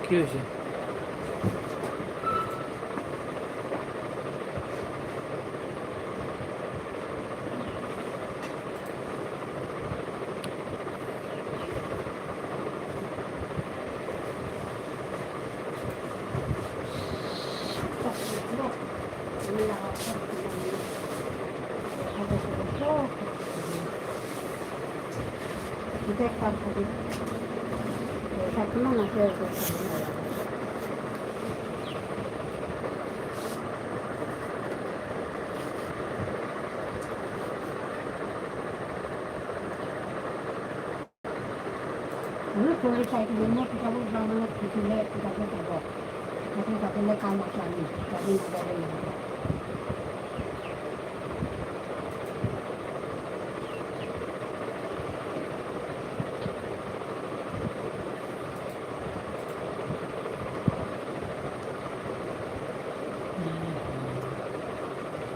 কি হয়েছে?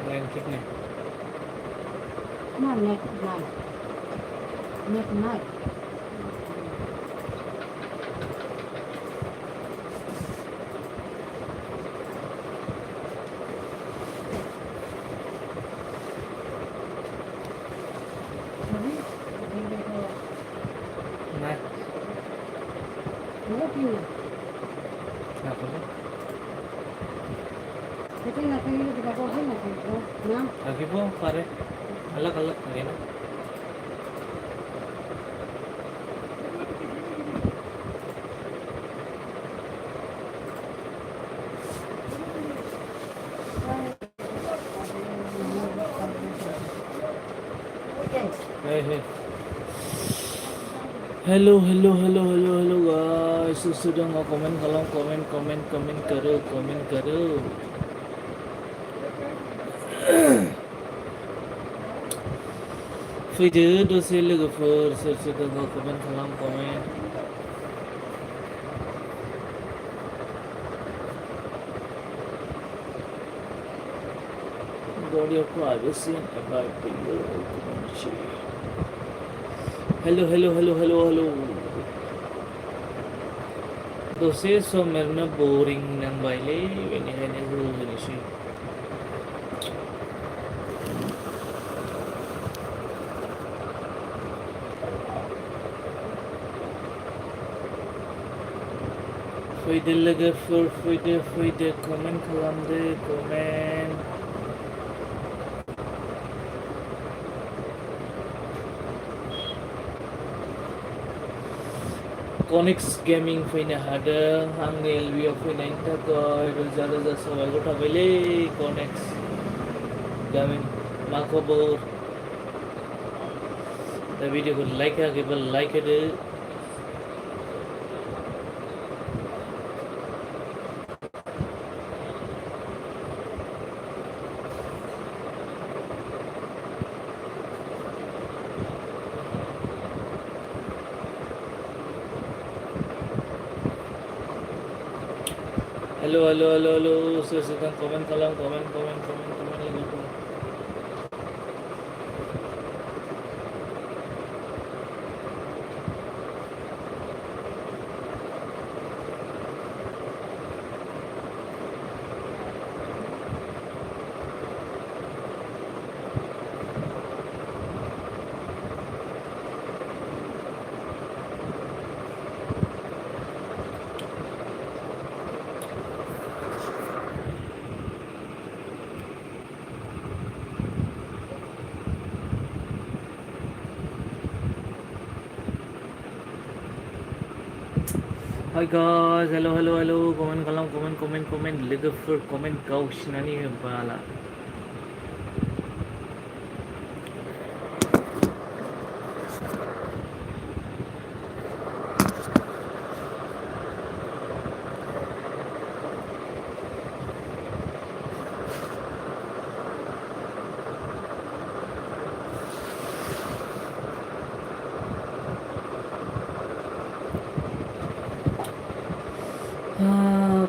লাইন ঠিক নেই। নাই নাপাবো। লাগিব পাৰে অলপ অলপ লাগে না। Hey, hey. Hello, hello, hello, hello, hello guys. Sudah nggak komen kalau komen karo. Faidu dose logofor sudah nggak komen kalau komen. Got your privacy and abide by your community. Hello, hello, hello, hello, hello. Dose so merna boring nang baile ini hulu sih. Faidu logofor faidu komen kalam de komen. Connex Gaming fina hada hangni LV fina inta ko roja sabai gota bele Connex Gaming ma khobor the video ko like agibal like ade hello sesuatu komen kalam komen lagi tu. Hi guys, hello, komen kalam komen look for comment kaus nani bala.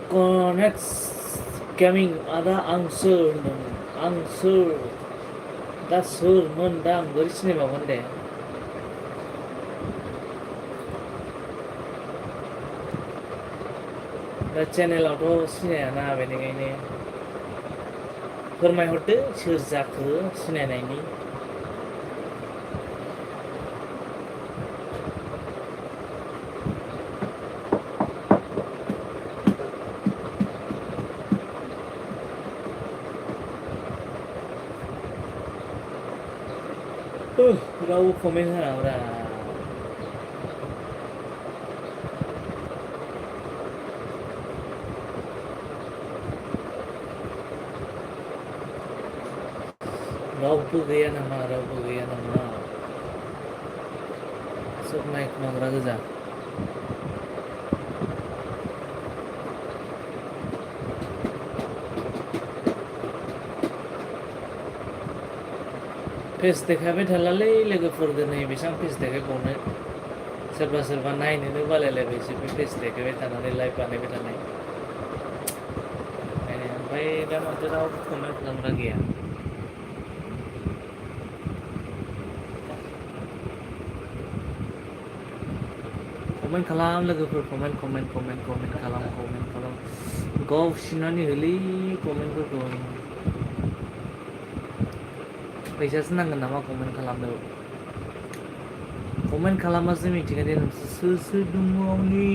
Connex Gaming ada answer dah sur mendang berisni bangun deh. दा चेनेलावथ' सिनायाना बेनिखायनो फोरमायहरदो सोर जाखो सिनायनायनि। रावबो comment होनांगौरा। रावबो गैया नामा? रावबो गैया नामा? सोब नायखोमाग्रा गोजा। फेस देखायबाय थालालै लोगोफोर दिनै बेसेबां फेस देखायबावनो। सोरबा सोरबा नायनोनो बालायलायबायसो बे फेस देखायबाय थानानै लाइभ बानायबाय थानाय। ओमफ्राय दा माथो रावबो कमेन्ट खालामग्रा गैया। कमेन्ट खालाम लोगोफोर, कमेन्ट खालाम। गावसिनानै होलै कमेन्टफोरखौ। फैसासो नांगोन नामा कमेन्ट खालामनो? कमेन्ट खालामबासो मिथिगोन दे नोंसोर सोर दङ आंनि।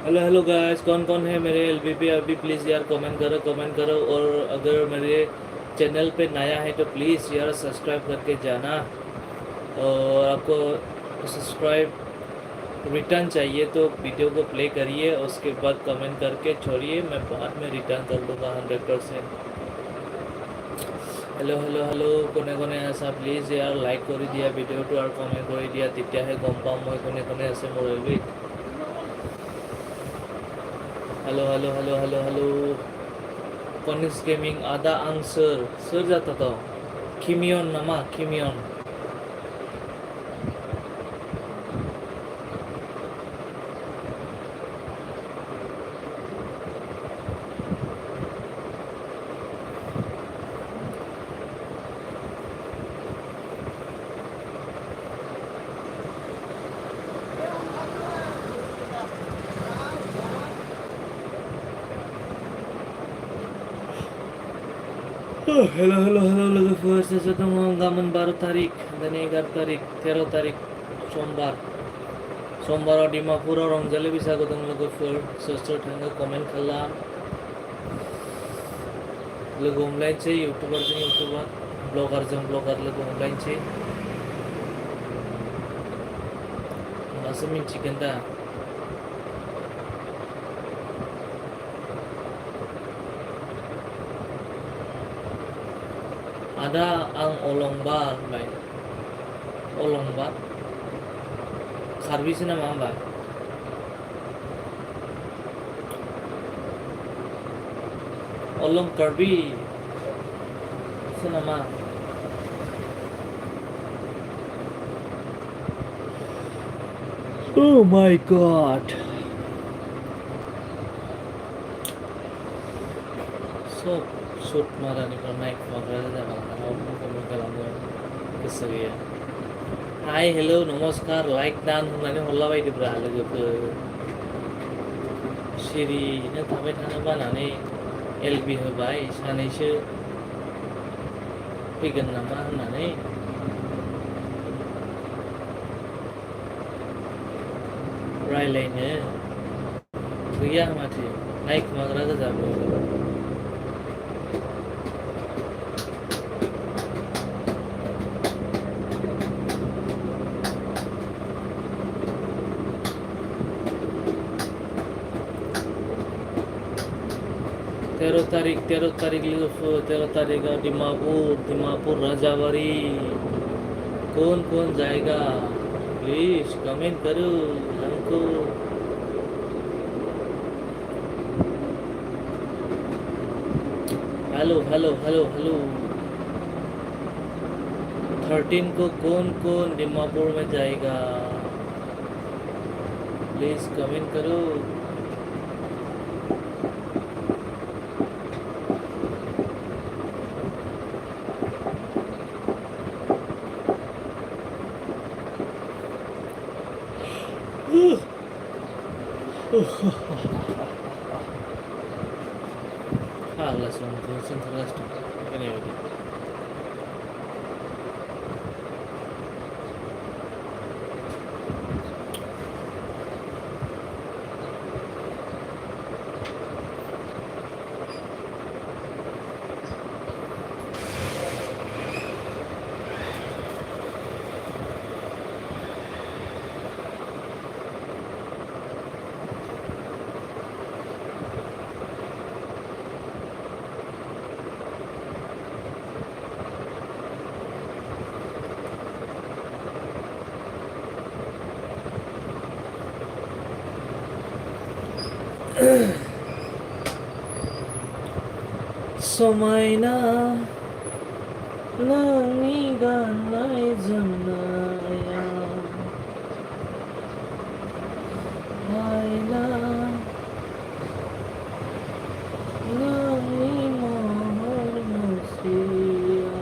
हेलो गाइस, कौन है मेरे एलबीपी अभी प्लीज़ यार कमेंट करो। और अगर मेरे चैनल पे नया है तो प्लीज़ यार सब्सक्राइब करके जाना। और आपको सब्सक्राइब रिटर्न चाहिए तो वीडियो को प्ले करिए, उसके बाद कमेंट करके छोड़िए, मैं बाद में रिटर्न कर दूँगा 100%। हेलो कोने आसा प्लीज यार लाइक कर दिया वीडियो तो और कमेंट कर दिया तेতিয়াহে गम पाम मैं कोने आसे मोर एलबी। हेलो कनिक्स गेमिंग आदा आं सोर जाता तो किमियन नामा? किमियन हेलो लोगोफोर सोर दङ? गाबोन 12 तारिख, दिनै 11 तारिख, 13 तारिख समबाराव डिमापुराव रंजालि बैसागु दं लोगोफोर। सोर थाङो कमेन्ट खालाम। लोगो हमलायनोसै इउटुबारजों इउटुबार, ब्लगारजों ब्लगार लोगो हमलायनोसै, होमबासो मिन्थिगोन दा। आदा आं अलंबा होनबाय। अलंबा कार्बिसो नामा होमबा? अलम कार्बि सो नामा? Oh my god. सब सुट मारानिफ्राय नायखोमाग्रा जाबाय, रावबो कमेन्ट खालामनो गोसो गैया। हाय हेलो नमस्कार लाइक दान होननानै हरलाबायदोब्रा लोगोफोर। सिरिनो थाबाय थानो बानानै एलबि होबाय, सानैसो फैगोन नामा होननानै। रायलायनो गैया माथो, नायखोमाग्रा गोजा। 13 तारीख लिखो 13 तारीख का दिमापुर राजावाड़ी कौन कौन जाएगा प्लीज कमेंट करो हमको हेलो हेलो हेलो हेलो 13 को कौन कौन दिमापुर में जाएगा प्लीज कमेंट करो langsung terus ini udah समायना नमी गानाय जमनाया आइला नमी महर नसिया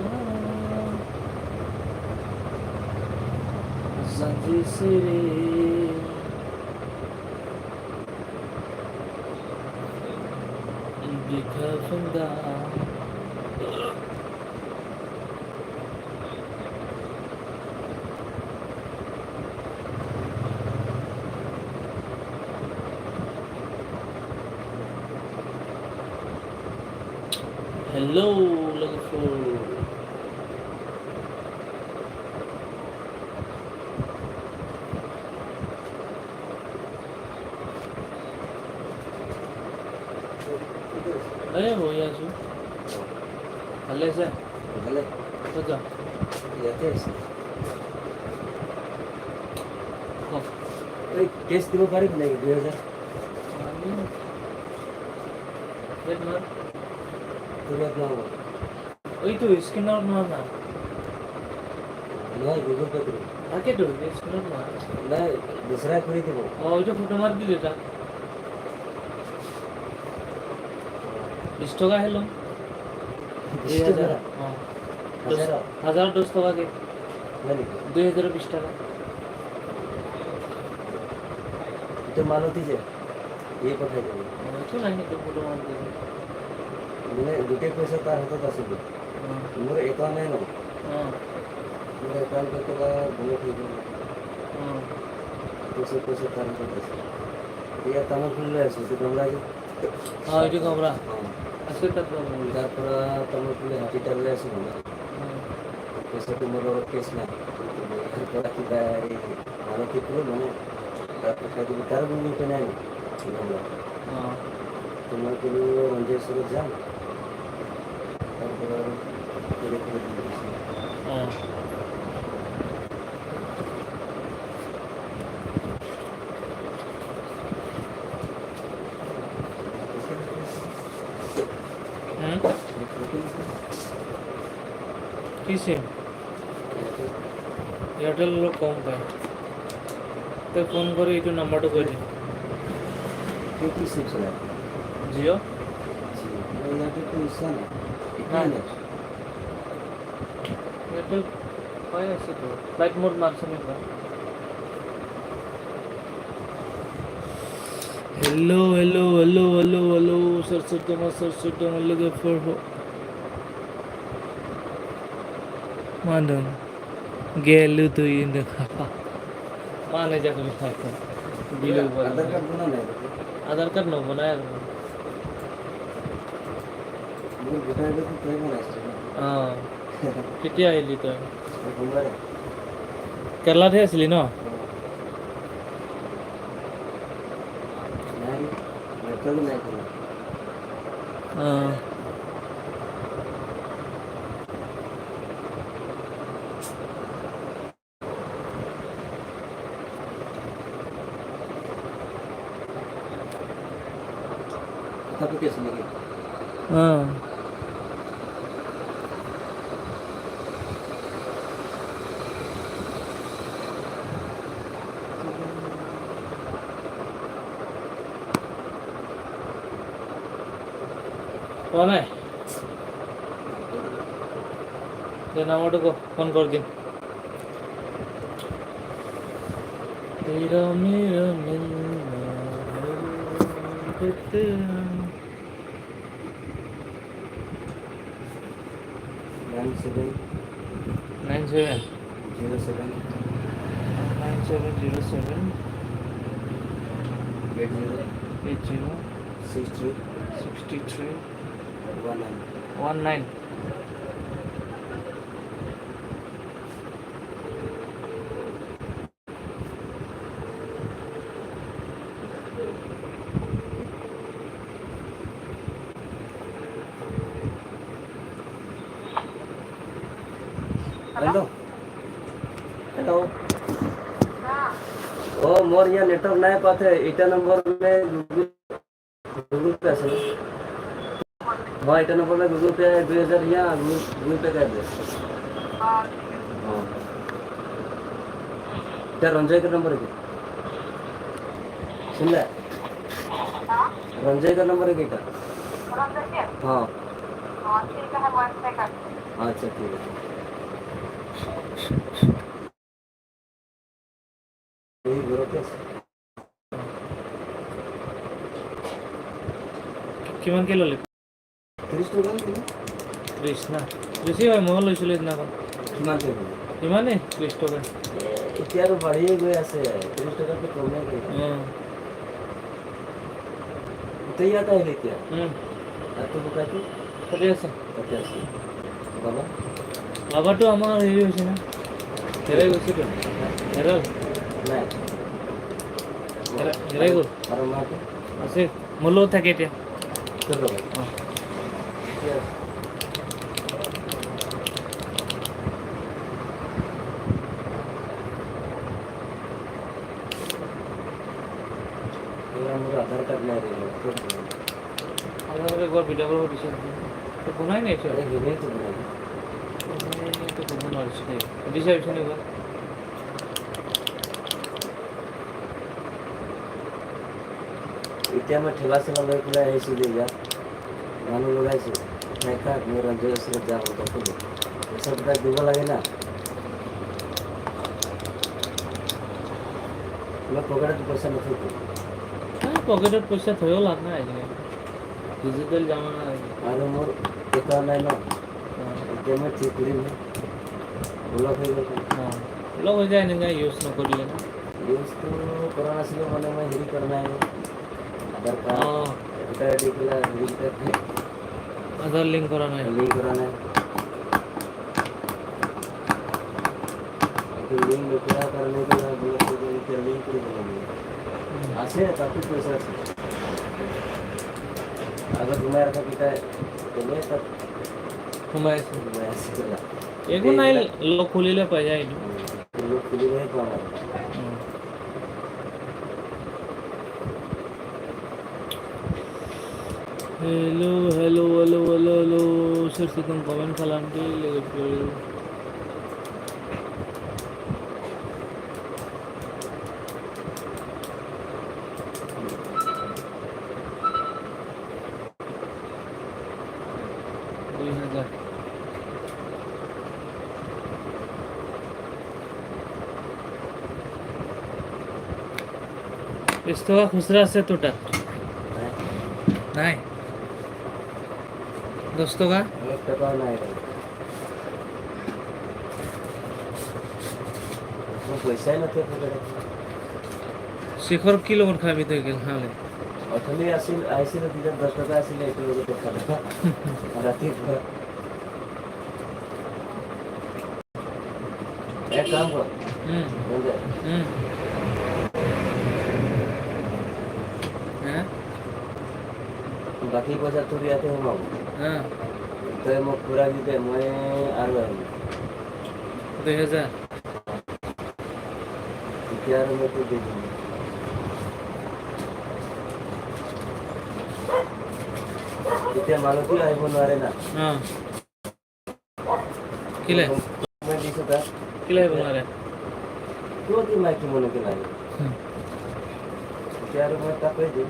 zanji siri Bikafenda Hello, looking for अरे हो या जो हल्ले से Vale, तो जा ya te es. हो केस দিব পাৰিম নেকি 2000 देख ना তুমি আপনার ওই তো স্ক্যানার না না নয় গুগল পে করুন আগে তো স্ক্যানার না না दूसरा করে দেব ওই তো ফটো মার দিলে তা 20 টাকা হলো 2000 हां 1000 10 টাকা के মানে 2020 টাকা এটা মালতি যে এই পাঠাই দেব ওই তো নাই তো ফটো মার দিলে মানে দুটো পয়সা তার হাতত আছে মোর একাউন্ট নাই না हां মোর একাউন্ট কত বলে ঠিক हां পয়সা পয়সা তার হাতত আছে ইয়া তামা খুললে আছে তো তোমরা যে हां এই আমরা আজকে কত বলি তারপর তামা খুলে হাতি টালে আছে না পয়সা তো মোর কেস না তারপর কি দাই মালতি করে মানে তারপর কাজে তার গুলো তো নাই তোমরা हां তোমার গুলো রঞ্জেশ্বর যান তারপর করে করে দিয়েছি हां किसे एयरटेल लोग कम पाए तो फोन करो ये नंबर तो कोई नहीं কি সিম চলে जियो ইয়াতে তো ইচ্ছা না हाँ एयरटेल पाए ऐसे तो फ्लाइट मोड मार्क्स में था hello hello hello hello hello सरसों लगे फॉर मानदन गेलु तो इन देखा माने जाकर खाते बिलो আধার কার্ড বনা নাই आधार कार्ड न बनाया মোর ভোটার আইডি তো বানাইছে हाँ কেতিয়া আহিলি তই সোমবাৰে কেৰেলাতহে আছিলি ন নাই নেটৱৰ্ক নাই কোনো অঁ কথা পাতি আছে নেকি? অঁ কোৱা নাই যে নাম্বাৰটো ক ফোন কৰি দিম तेरा मेरा मिलना है तेरा 9707 9707 9707 80 80 63 63 19 19 हेलो हेलो ओ मोर यहाँ नेटवर्क नहीं पाते इटा नंबर में गूगल पे আছে हाँ इटा नंबर में गूगल पे 2000 यहाँ गूगल पे कर दे हाँ क्या रंजय का नंबर है क्या सुन ले रंजय का नंबर है क्या हाँ अच्छा ठीक है यही गुरु कैसे কিমান কে ল'লি 30 टका ত্ৰিছ না বেছি হয় ময়ো লৈছিলোঁ সেইদিনাখন কিমান টকা ইমানেই 30 টকা এতিয়া আৰু বাঢ়িয়ে গৈ আছে 30 টকাটো কমে গৈ অঁ গোটেই ইয়াত আহিলে এতিয়া আৰু তো বুকাইটো তাতে আছে তাতে আছে বাবা বাবাটো আমাৰ হেৰি হৈছে না হেৰাই গৈছেতো হেৰাল নাই হেৰাই গ'ল আৰু মাটো আছে মোৰ লগত থাকে এতিয়া তোৰ লগত অঁ ঠিকে আছে মোৰ আধাৰ কাৰ্ড নাই ৰে আপোনালোকে একবাৰ ভিডিঅ' কৰিব দিছে তো বনাই নাই চোন হিমেই তো বনাই তো কৰিব নোৱাৰিছোঁ দেই সুধি চাবিচোন একবাৰ এতিয়া মই ঠেলা চেলা লৈ পেলাই আহিছিলোঁ ইয়াত মানুহ লগাইছোঁ খাই খাক মোৰ ৰঞ্জয় ওচৰত যাম তথাপি পইচাবিলাক দিব লাগে না মই পকেটত পইচা নথৈছোঁ পকেটত পইচা থৈও লাভ নাই আজিকালি ডিজিটেল জামানা আৰু মোৰ একাউণ্ট নাই ন এতিয়া মই ঠিক কৰিমহে ব্লক হৈ গ'ল অঁ লগ হৈ যায় এনেকৈ ইউজ নকৰিলে না ইউজটো কৰা নাছিলোঁ মানে মই হেৰি কৰা নাই আধাৰ কাৰ্ড অঁ ভোটাৰ আই ডি পেলাই হেৰিকেইটা আধাৰ লিংক কৰা নাই লিংক কৰা নাই এইটো লিংক নকৰাৰ কাৰণে ব্লক হৈ গ'ল এতিয়া লিংক কৰিব লাগিব আছে তাতো পইচা আছে আগত সোমাই ৰখাকেইটাই এনেই তাত সোমাই আছে সোমাই আছে কেলা একো নাই লগ খুলিলে পাই যায় এইটো লোক খুলিবহে পাওঁ আৰু hello hello hello hello hello सोर सोरजों कमेन्ट खालामदो लोगोफोर इस तो खुसरा से तो टक नहीं दोस्तों का এক টকাও নাই ৰে মোৰ পইচাই নাথাকে পকেটত शिखर की लोग खाबी तो गेल हाले অথনি আহিছিল তেতিয়া 10 টকা আছিলে এইটো লগত খালে ৰাতিপুৱা এক কাম কৰ ৰঞ্জয় বাকী পইচা তোৰ ইয়াতে সোমাব हाँ তই মোক ঘূৰাই দিবি মই আৰু আহিম 2000 তেতিয়া আৰু মই তোক দি দিম তেতিয়া মালতীও আহিব নোৱাৰে না हाँ किले মই দিছোঁ তাক किले बना रहे কিয় কি মাইকী মনকে লাগে তেতিয়া আৰু মই তাক কৈ দিম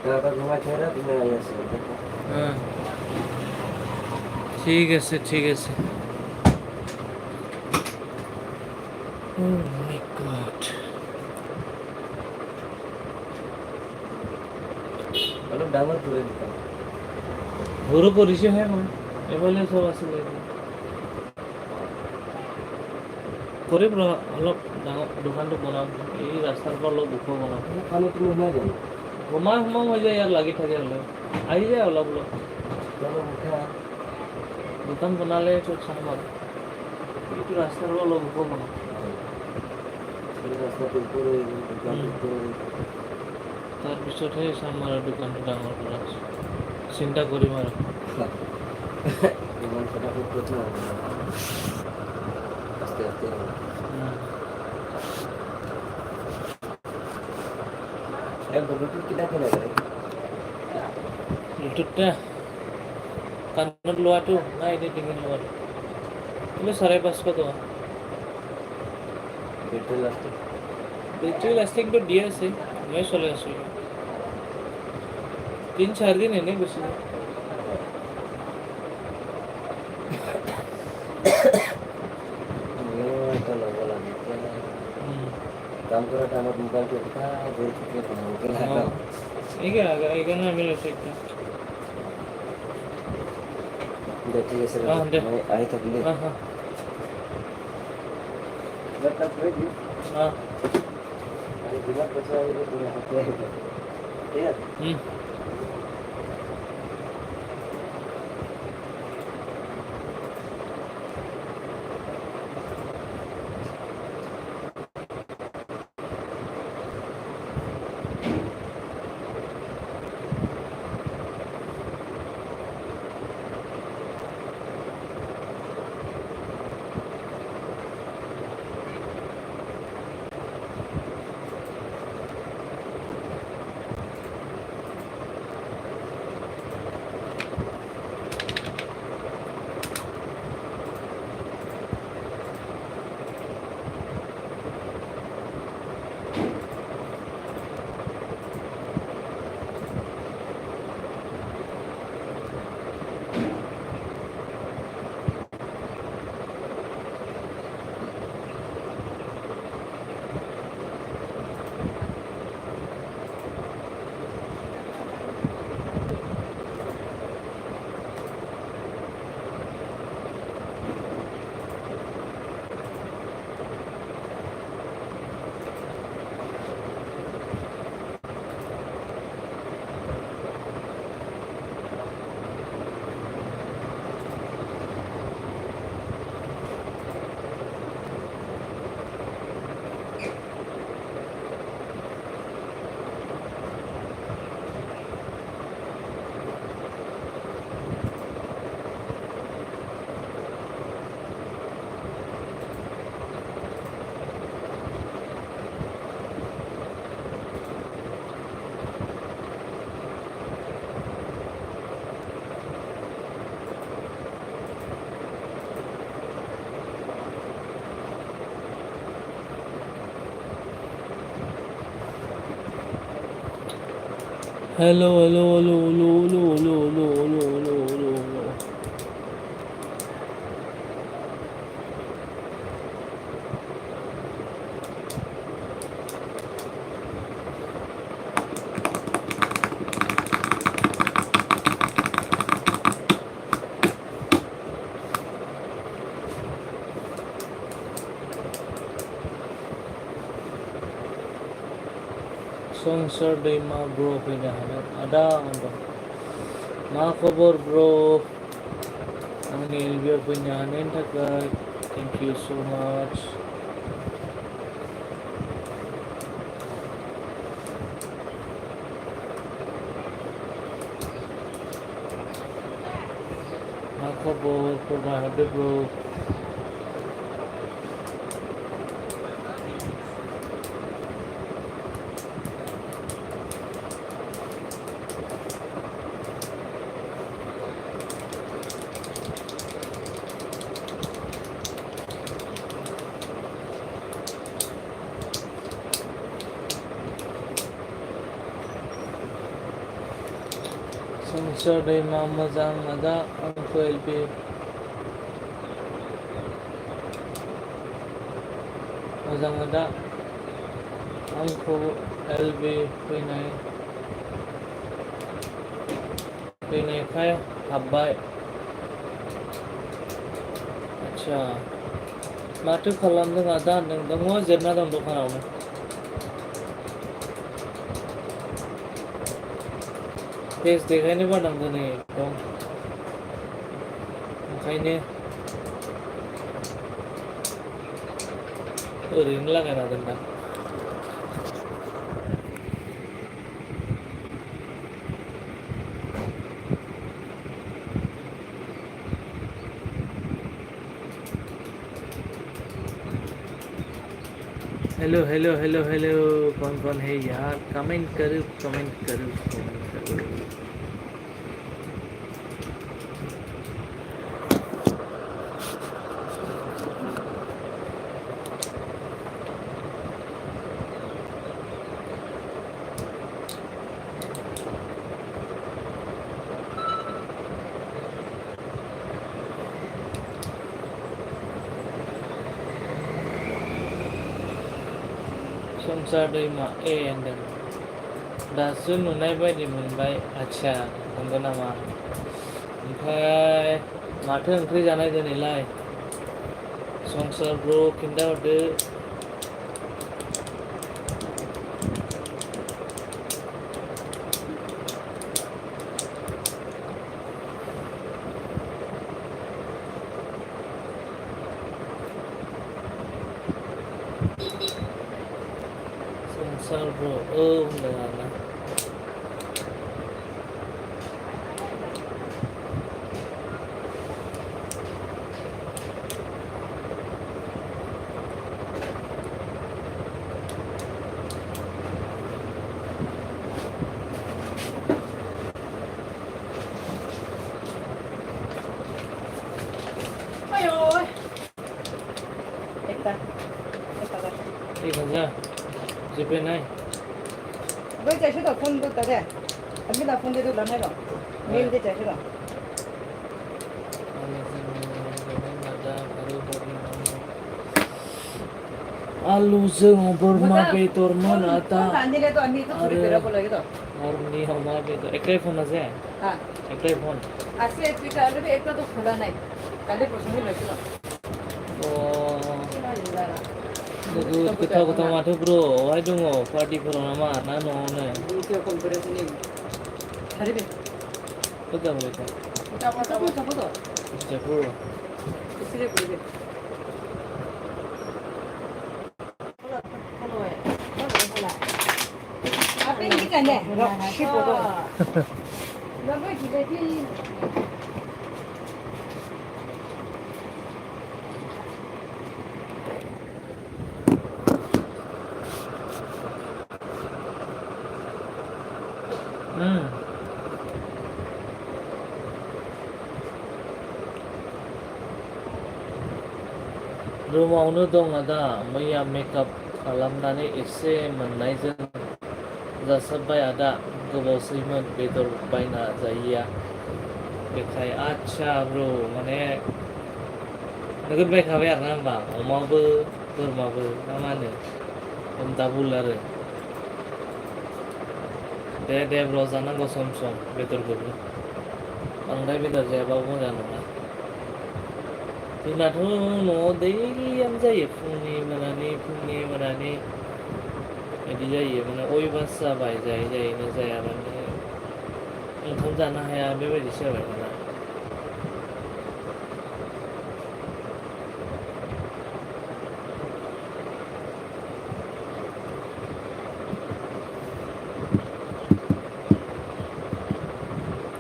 তাক ঘুমাই থৈ তুমি আহি আছো हाँ ठीक है ठीक है Oh my god অলপ ডাঙৰ কৰি দিম ঘৰো কৰিছে হে মই এফালে চব আছিলে কৰিম ৰ অলপ ডাঙৰ দোকানটো বনাম এই ৰাস্তাৰ পৰা অলপ ওখ বনাম পানী তুমি সোমাই যাম সোমাই হৈ যায় ইয়াত লাগি থাকে হ'লে আহি যায় অলপ অলপ অলপ উঠা দোকান বনালে চব চাম আৰু এইটো ৰাস্তাৰ পৰা অলপ ওখ বনাম ৰাস্তাটো ওপৰ হৈ গ'ল দোকানটো ওপৰ হৈ গ'ল তাৰপিছতহে চাম আৰু দোকানটো ডাঙৰ কৰা চিন্তা কৰিম আৰু ইমান ফটাফট ক'ত নহ'ব আস্তে আস্তে হ'ব ব্লুটুথ কেইটা লাগে ব্লুটুথটা কাণত লোৱাটো নাই এনেই ডিঙিত লোৱাটো কিন্তু 550 টকা বেটেৰী লাষ্টিং বেটাৰী লাষ্টিংটো দি আছে মই চলাই আছোঁ 3-4 দিন এনেই গুচি যায় এটা ল'ব লাগে কাম কৰা টাইমত মোবাইলটো উঠা গৈ থাকে বনাবকে লাগে এইকাৰণে আমি লৈছোঁ একটা দে ঠিক আছে দে। মই আহি থাকিলে हाँ हाँ তাক কৈ দিম हाँ আৰু যিমান পইচা আহিব তুমি হাতে আহিব ঠিক আছে hello hello hello hello hello hello hello hello hello hello संसार दैमा ब्रो फैनो हागोन आदा मा खबर ब्रो आंनि एलबिआव फैनो हानायनि थाखाय थेंक इउ सो माच मा खबर फोरमायहरदो ब्र संसार दैमा मोजां आदा आंखौ एलबि मोजां आदा आंखौ एलबि फैनायखाय हाबबाय आच्छा माथो खालामदों आदा होनदों दङ जिरना दं दखानावनो फेस देखायनो बादां दिनै दं ओंखायनो ओरैनो लागायना दोनदां हेलो हेलो हेलो हेलो कौन है यार कमेंट करो कमेंट करो कमेंट करो संसार दैमा ए होनदों दासो नुनाय बायदि मोनबाय आच्छा नंगौ नामा ओमफ्राय माथो ओंख्रि जानाय दिनैलाय संसार ब्र खिन्थाहरदो संसार ब्र होनदों आरोना एक हजार जीपे नहीं với chạy số phun tôi tại đây anh biết là phun tôi làm này rồi nên để chạy số đó आलुजों बोरमा बेदरमोन आदा anh đi đây tôi anh đi tôi Aduh. bị berapa lagi tuh हरनि अमा बेदर एकै फन আছে ah एकै phone asli itu kalau lebih itu tuh खुला नहीं kali persini lagi tuh अ नोगोद गोथाव गोथाव माथो ब्र अहाय दङ पार्टिफोराव नामा ना न'आवनो itu konferensi ini hari ini मोजां बेथ' apa tuh जेबो istri boleh apa ini kan deh si foto lama kita di रुमावनो दं आदा मैया मेकआप खालामनानै एसे मोननायजों जासाबबाय आदा गोबावसैमोन बेदर बायना जायैया बेखाय आच्छा ब्र माने नोगोद बायखाबाय आरोना होमबा अमाबो बोरमाबो ना मा होनो हम दाबुल आरो दे ब्र जानांगौ सम सम बेदरखौबो बांद्राय बेदर जायाबाबो मोजां नङा जोंनाथ' न'आव दैलियानो जायो फुंनि मोनानि बिदि जायो माने अयभास जाबाय जायै जायैनो जायाबानो ओंखाम जानो हाया बेबायदिसो जाबाय दाना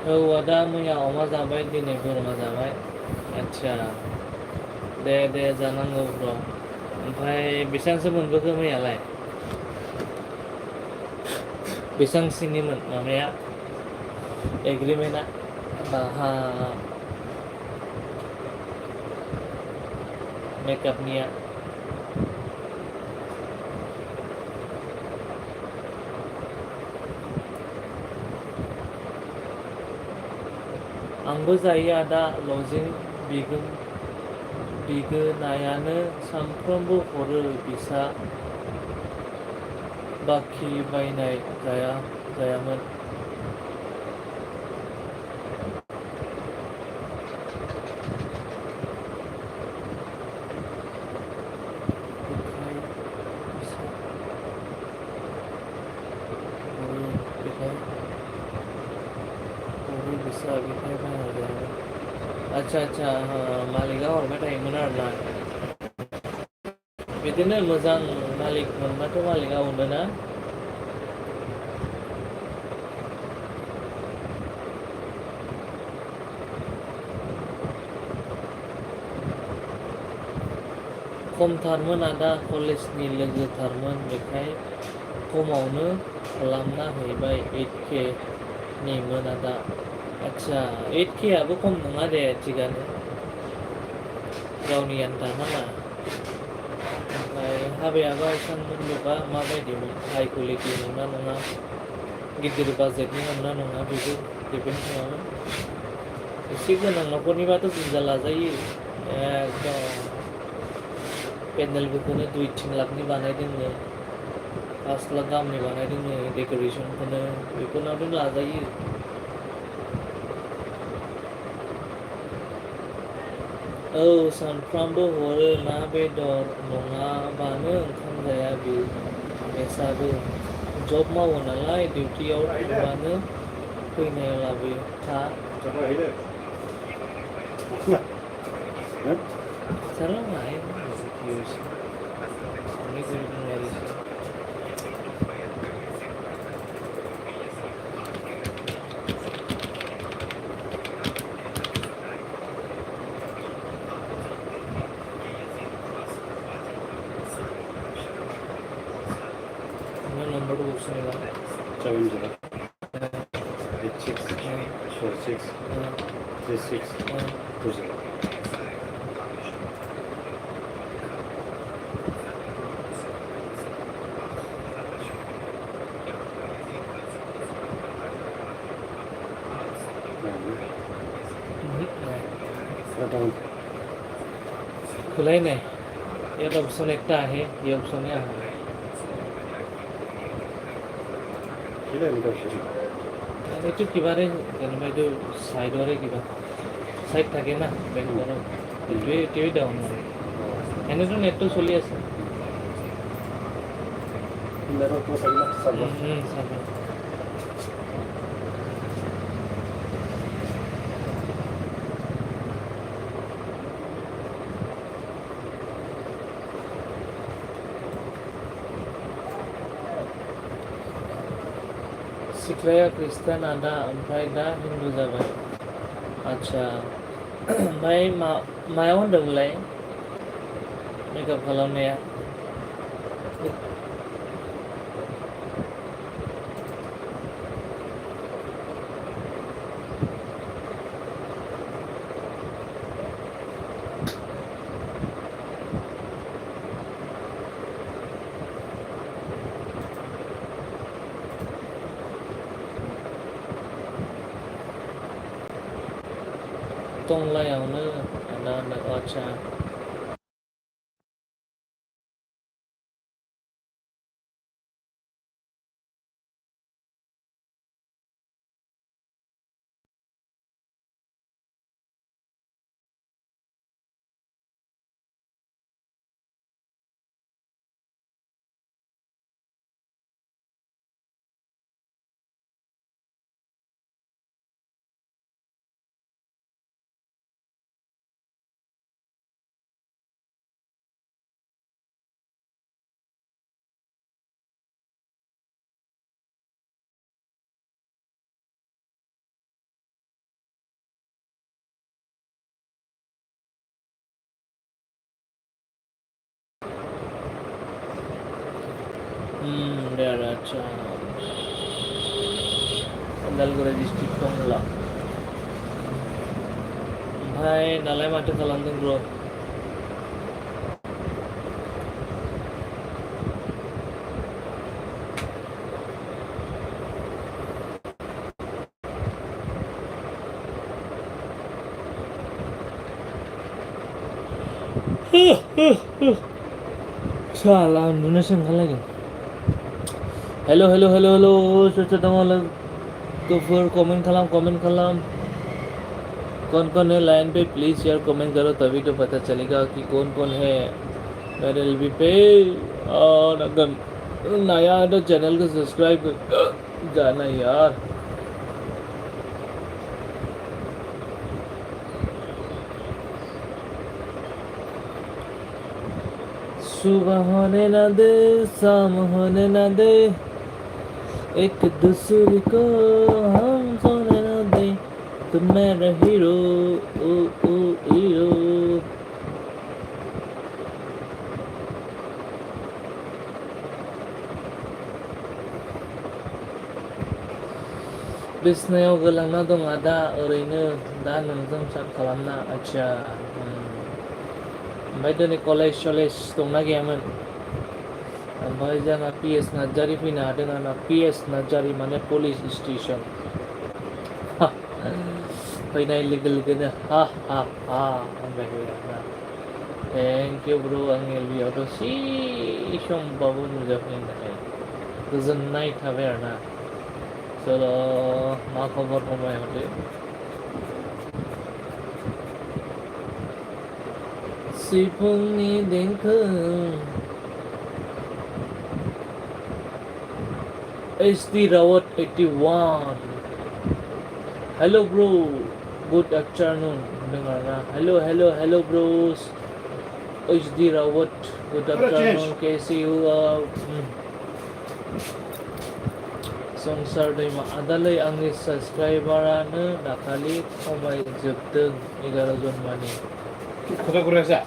औ आदा मैया अमा जाबाय दिनै बोरमा जाबाय आदसा दे जानांगौ ब्र ओमफ्राय बेसेबांसो मोनबोखो मैयालाय बेसेबांसिनिमोन माबाया एग्रिमेन्टआ बाहा मेकआपनिया आंबो जायो आदा लजिं बिगोनायानो सानफ्रोमबो हरो बिसा बाखि बायनाय जायामोन बेखाय बिसा हरो बेखाय बायनाय जायामोन आदसा मालिकआ हरबाय थायोमोन आरोना बिदिनो मोजां मालिक मोनबाथ' मालिकआ अनोना खमथारमोन आदा कलेजनि लोगोथारमोन बेखाय खमावनो खालामना हैबाय 8K निमोन आदा आदसा 8K आबो खम नङा दे थिगानो गावनि आन्था नामा ओमफ्राय हाबायाबा एसांमोनबा माबायदिमोन हाइ कुवालिटि नंना नङा गिदिर बाजेटनि नंना नङा बेबो डिपेन्ड खालामो एसे गोनां न'खरनिबाथ' बुरजा लाजायो एकदम पेन्देलफोरखौनो 2-3 लाखनि बानायदोंनो 5 लाख गाहामनि बानायदोंनो डेक'रेसनखौनो बेफोरनावथ' लाजायो औ सानफ्रामबो हरो ना बेदर नङाबानो ओंखाम जाया मेसाबो जब मावो नालाय डिउटियाव थांबानो फैनायाव लाबोयो Sarà mai chiuso. Non è quello che non era isso. Non number two option है 70 86 46 36 20 Datang खुला ही नहीं ये ऑप्शन एक आहे ये ऑप्शन आहे Gila ni kau sih. এইটো কিবাৰে যেনিবা এইটো ছাইডৰে কিবা ছাইড থাকে না বেংকৰ এইটোৱে ডাউন হয় এনেতো নেটটো চলি আছে Meron po sa ila sa চাবা सिख्लाया ख्रिस्टान आदा ओमफ्राय दा हिन्दु जाबाय आदसा ओमफ्राय मायाव होनदोंमोनलाय मेकआप खालामनाया टंलायावनो आदसा यार अच्छा उदालगुरि डिस्ट्रिक्ट टंला ओमफ्राय दालाय माथो खालामदों ब्र' साला उन्दुनोसो ओंखारलायदों हेल' हेल' हेल' हेल' सोर सोर दङ लोगोफोर कमेंट खालाम कौन है line Pay please share comment करो तभी तो पता चलेगा कि कौन है मेरे एलबी पे और अगर नया है तो चैनल को सब्सक्राइब जाना यार सुबह होने ना दे शाम होने ना दे एक दूसरे को हम सोने ना दे तुम मेरा हीरो ओ हीरो बिसनायाव गोलांना दं आदा ओरैनो दा नोंजों चाट खालामना आच्छा ओमफ्राय दिनै कलेज दंना गैयामोन ओमफ्राय जोंहा पिएस नार्जारि फैनो हादों आंना पिएस नार्जारि माने पुलिस स्टेसन फैनाय लोगो लोगोनो हा हा हा होनबाय आरोना थेंक इउ ब्र आंनि एलबिआव दसे समबाबो नुजाफैनायनि थाखाय गोजोननाय थाबाय आरोना चलो मा खबर फंबाय हरदो सिफुंनि देंखो HD Rawat 81 hello bro good afternoon dengarna hello bros HD Rawat good afternoon कैसे हो आप संसार दैमा आदालै आंनि साबस्क्राइबारानो दाखालि खमायजोबदों 11 जन मानि खोथा गुरायसा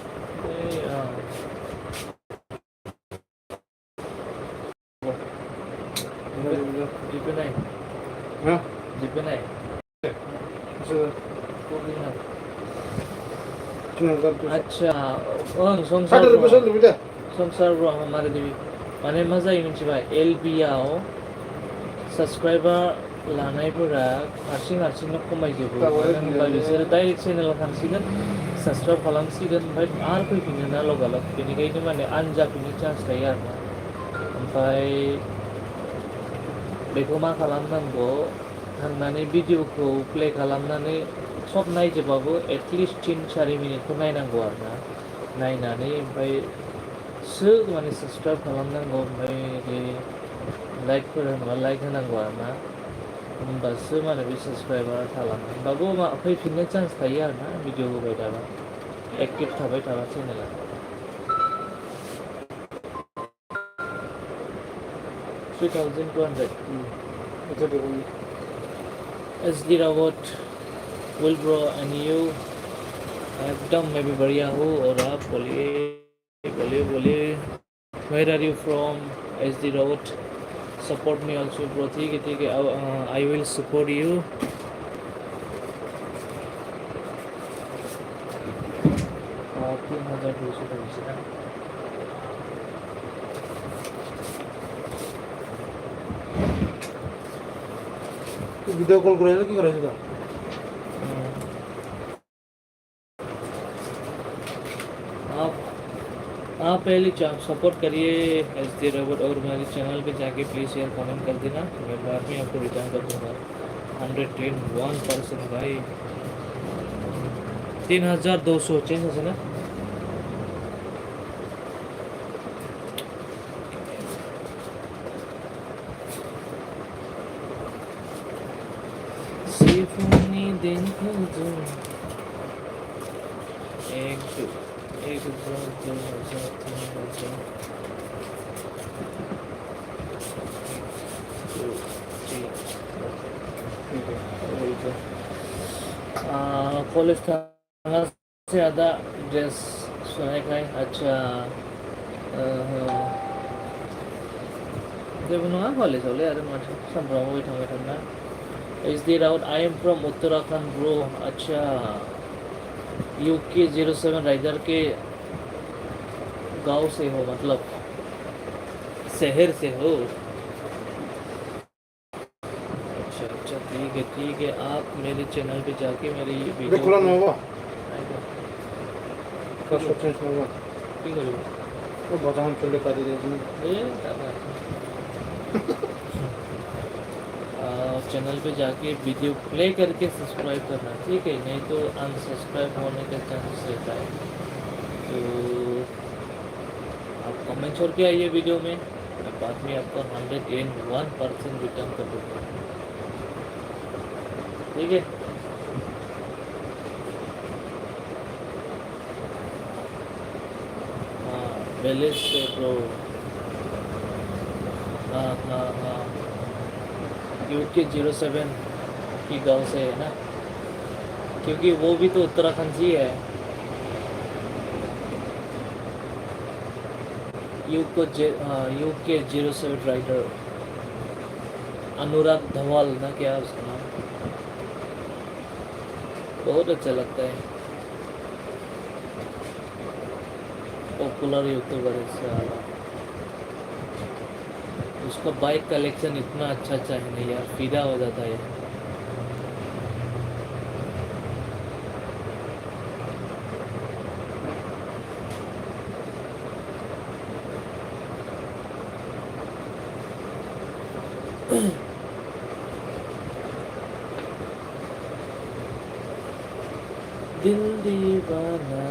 जिपेनाय हाँ जिपेनाय अच्छा संसार ब्रो हमारे देवी माने मा जायो मिथिबाय एलबिआव साबस्क्राइबार लानायफोरा हारसिंनो खमायजोबो मानो होनबा बिसोरो डाइरेक्ट चेनेलाव थांसिगोन साबस्क्राइब खालामसिगोन ओमफ्राय आरो फैफिनो ना लगालग बेनिखायनो माने आनजाफिननो चान्स थायो आरोना ओमफ्राय बेखौ मा खालामनांगौ थांनानै भिडिअखौ प्ले खालामनानै सब नायजोबाबो एटलिस्ट 3-4 मिनिटखौ नायनांगौ आरोना नायनानै ओमफ्राय माने साबस्क्राइब खालामनांगौ ओमफ्राय लाइकफोर होनोबा लाइक होनांगौ आरोना होमबासो माने बे साबस्क्राइबारा थालाङो होमबाबो फैफिननो चान्स थायो आरोना भिडिअ होबाय थाबा एक्टिभ थाबाय थाबा चेनेला 3200 SD Rawat Will bro and you एकदम मैं भी बढ़िया हूँ और आप बोलिए where are you from SD Rawat support me also bro ठीक है I will support you 3200 video call করে কি করা যেত आप पहले सपोर्ट करिए SD Rawat और मेरे चैनल पे जाके प्लीज़ शेयर कमेंट कर देना मैं बाद में आपको रिटर्न कर दूँगा 101% भाई 3200 चेंज है ना सिफुनी दिन जो एक कॉलेज थाना से ज़्यादा ड्रेस सुनाई खाई अच्छा जेबो नङा कलेजावलाय आरो माथो सानफ्रामबो थांबाय थाना is the route I am from Uttarakhand bro अच्छा यूके 07 राइडर के गांव से हो मतलब शहर से हो अच्छा अच्छा ठीक है आप मेरे चैनल पे जाके मेरी 이거 콜라 वीडियो 넣어봐. आइबो 다 소천 넣어봐. की करिबो 또 맞아 한 쫄래 까지 되지. ए दादा चैनल पे जाके वीडियो प्ले करके सब्सक्राइब करना ठीक है नहीं तो अनसब्सक्राइब होने का चांस रहता है तो आप कमेंट छोड़ के आइए वीडियो में मैं बाद में आपको 101% रिटर्न कर दूँगा ठीक है हाँ वेलेस से प्रो हाँ यूके 07 की गांव से है ना क्योंकि वो भी तो उत्तराखंड से ही है यूके 07 राइडर अनुराग धवाल ना क्या उसका नाम बहुत अच्छा लगता है पॉपुलर यूट्यूबर इससे वाला उसका बाइक कलेक्शन इतना अच्छा है नहीं यार फिदा हो जाता है दिल दीवाना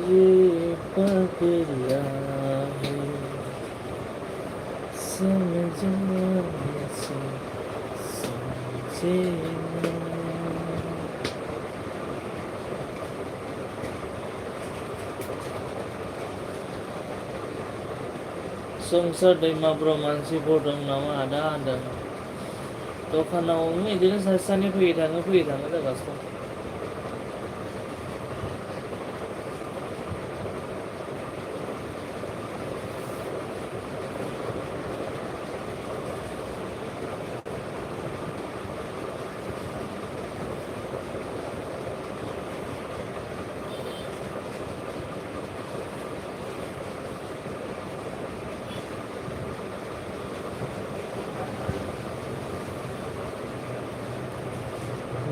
ये पगला है समझने से समझे ना। Sungsar दैमा ब्र मानसिफोर दं नामा आदा होनदों दखानाव बिदिनो सासे सानै फैयो थाङो जागासिनो दं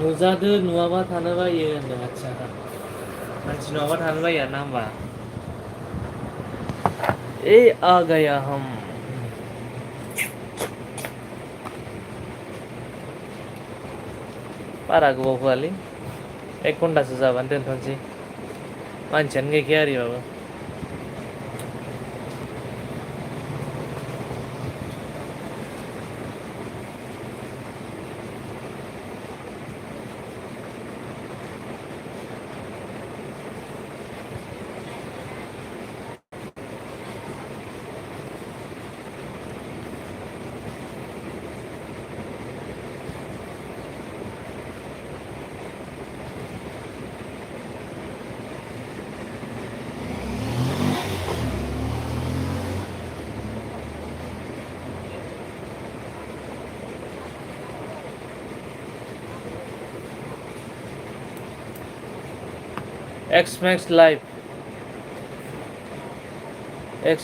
नुजादो नुवाबा थानो बायो होनदों आदसा मानसि नुवाबा थानो बायो ना होमबा ए आ गया हम बारा गोबाव होआलै 1 घन्टासो जाबानो दोनथ'नोसै मानसियानो गैखाया ओरैबाबो एक्स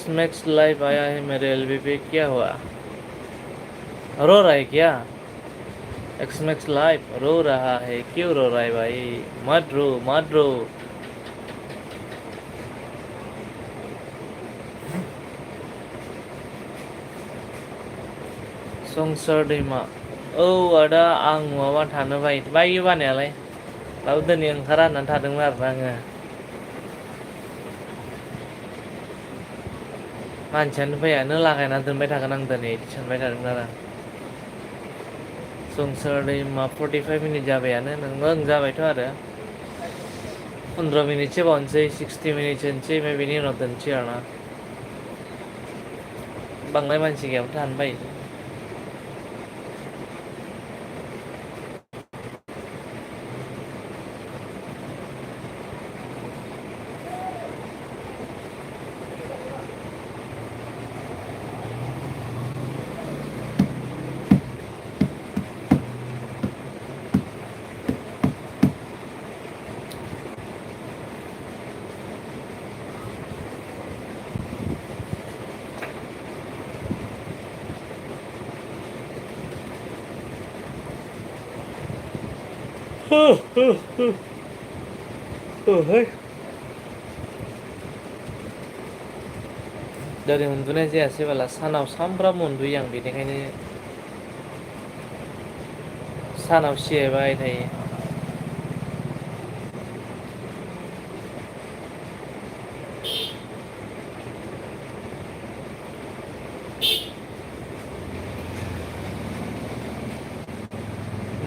मैक्स लाइव आया है मेरे एलबी पे क्या हुआ रो रहा है क्या एक्स मैक्स लाइव रो रहा है क्यों रो रहा है भाई मत रो संसार दैमा औ आदा आं नुवाबा थानो बायो बानायालाय दाबो दिनै ओंखारा होननानै थादोंमोन आरोना आङो मानसियानो फैया नों लागायना दोनबाय थागोन आं दिनै इदि सानबाय थादोंमोन आरो संसार दैमा 45 मिनिट जाबायानो नोंबो ओं जाबायथ' आरो 15 मिनिटसो बावनोसै 60 मिनिट होनोसै ओमफ्राय बेनि उनाव दोनसै आरोना बांद्राय मानसि गैयाबा थानो बायो दिनै उन्दुनाय जायासै बाला सानाव सामफ्रामबो उन्दुयो आं बेनिखायनो सानाव सियायबाय थायो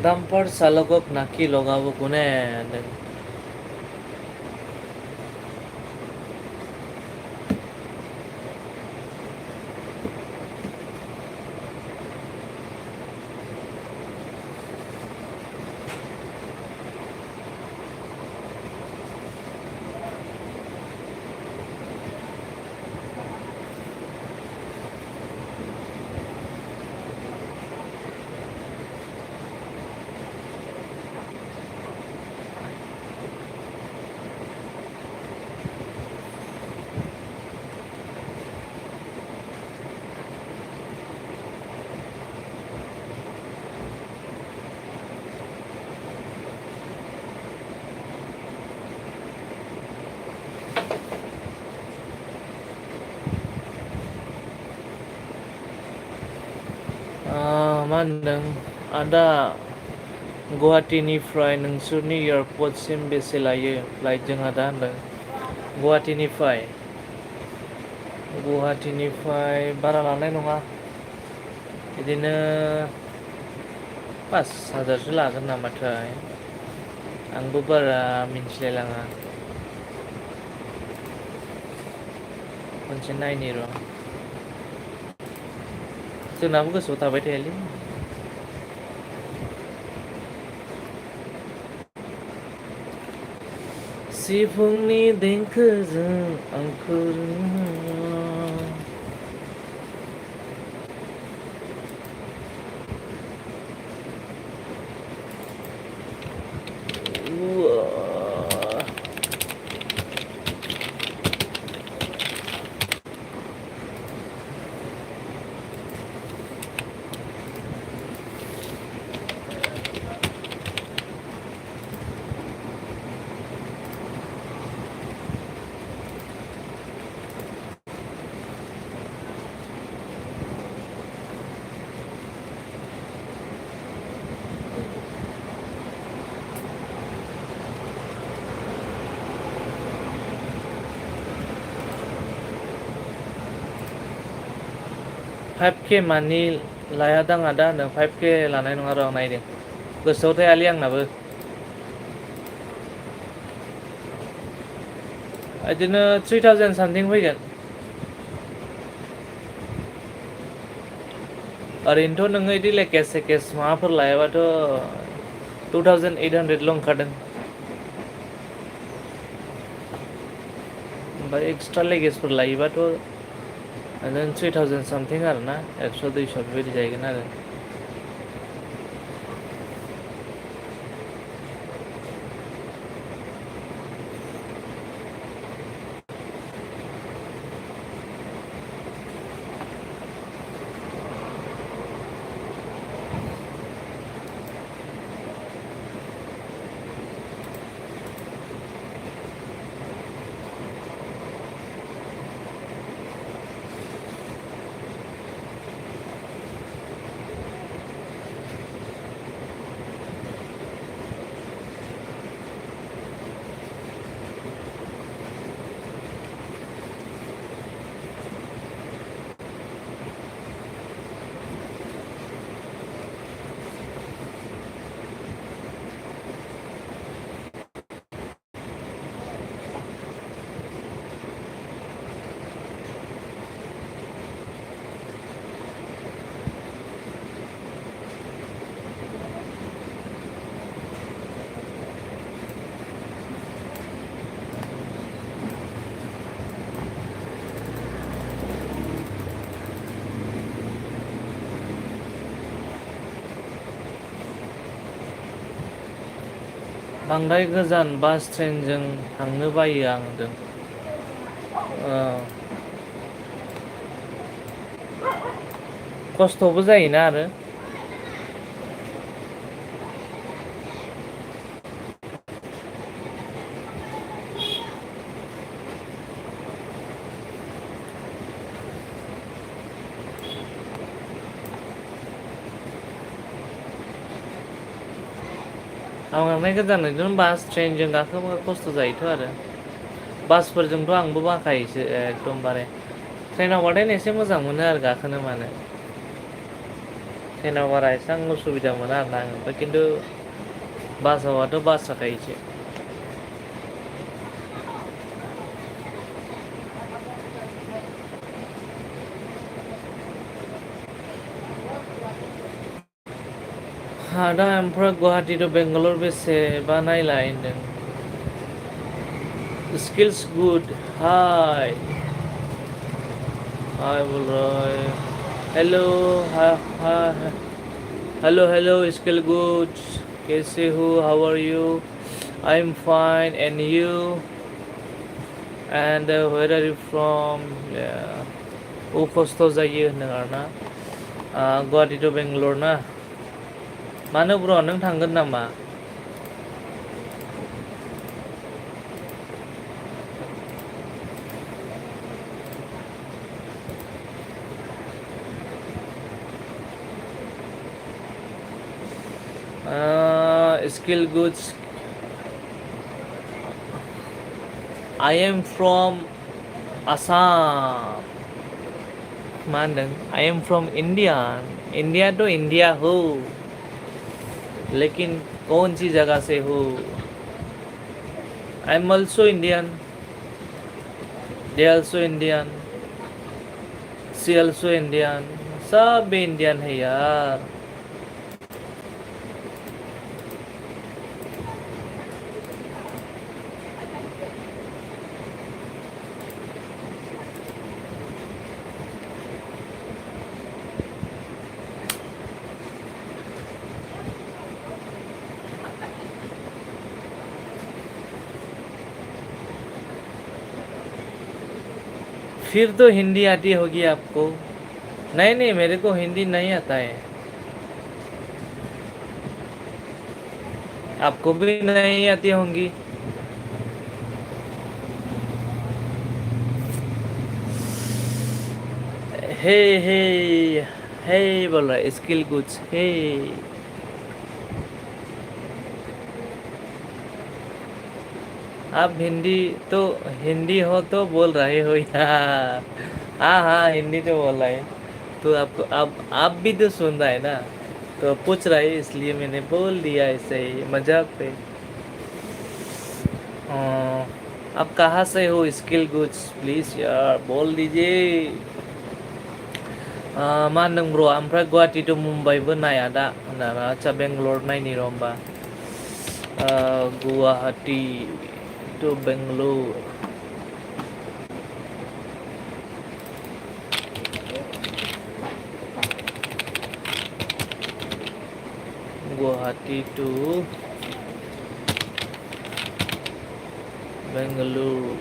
ডাম্পাৰ চালকক নাকি লগাব কোনে मा होनदों आदा गुवाहाटीनिफ्राय नोंसोरनि एयारपर्टसिम बेसे लायो फ्लाइटजों आदा होनदों गुवाहाटीनिफ्राय बारा लानाय नङा बिदिनो 5,000सो लागोन नामाथाय आंबो बारा मिन्थिलायलाङा खनसे नायनि र' जोंनाबो गोसोआव थाबाय थायालै सिफुंनि देंखोजों आंखौ $5K मानि लायादां आदा होनदों 5K लानाय नङा र' आं नायदों गोसोआव थायालै आंनाबो बिदिनो 3,000 सामथिं फैगोन ओरैनोथ' नोङो बिदि लेकेज माबाफोर लायाबाथ' 2,800ल' ओंखारदों ओमफ्राय एक्सट्रा लेगेजफोर लायोबाथ' नों 3,000 सामथिं आरोना 100-200 बेबायदि जाहैगोन आरो बांद्राय गोजान बास ट्रेनजों थांनो बायो आं होनदों खस्थ'बो जायोना आरो आं थांनाय गोजानजों बास ट्रेनजों गाखोबा खस्थ' जायोथ' आरो बासफोरजोंथ' आंबो बाखायोसो एकदमबारे ट्रेनावबाथाय एसे मोजां मोनो आरो गाखोनो मानो ट्रेनाव बारा एसेबां उसुबिदा मोना आरोना आं ओमफ्राय खिन्थु बासावबाथ' बास जाखायोसो दा ओमफ्राय गुवाहाटि टु बेंगालर बेसेबा नायलाय होनदों skills good hi hi Bulroy hello hi, hi. hello skill good कैसे हो how are you I'm fine and you and where are you from खस्थ' जायो होनदों आरोना गुवाहाटि टु बेंगालर ना मानो ब्र नों थांगोन नामा skill goods I am from Assam मा होनदों I am from India India तो India हो लेकिन कौन सी जगह से हो I am also Indian they also Indian she also Indian सब भी Indian है यार फिर तो हिंदी आती होगी आपको नहीं मेरे को हिंदी नहीं आता है आपको भी नहीं आती होंगी हे हे हे बोल रहा है स्किल कुछ हे आप हिंदी हो तो बोल रहे हो यार हाँ हिंदी तो बोल रहा है तो आपको आप भी तो सुन रहा है ना तो पूछ रहा है इसलिए मैंने बोल दिया ऐसे ही मजाक पे आप कहाँ से हो स्किल गुड्स प्लीज यार बोल दीजिए मा होनदों ब्र ओमफ्राय गुवाहाटि टु मुम्बाइबो नाया दा होनदों आदसा बेंगलर नायनि र' होमबा गुवाहाटि टु बेंगलर गुवाहाटि टु बेंगलुरु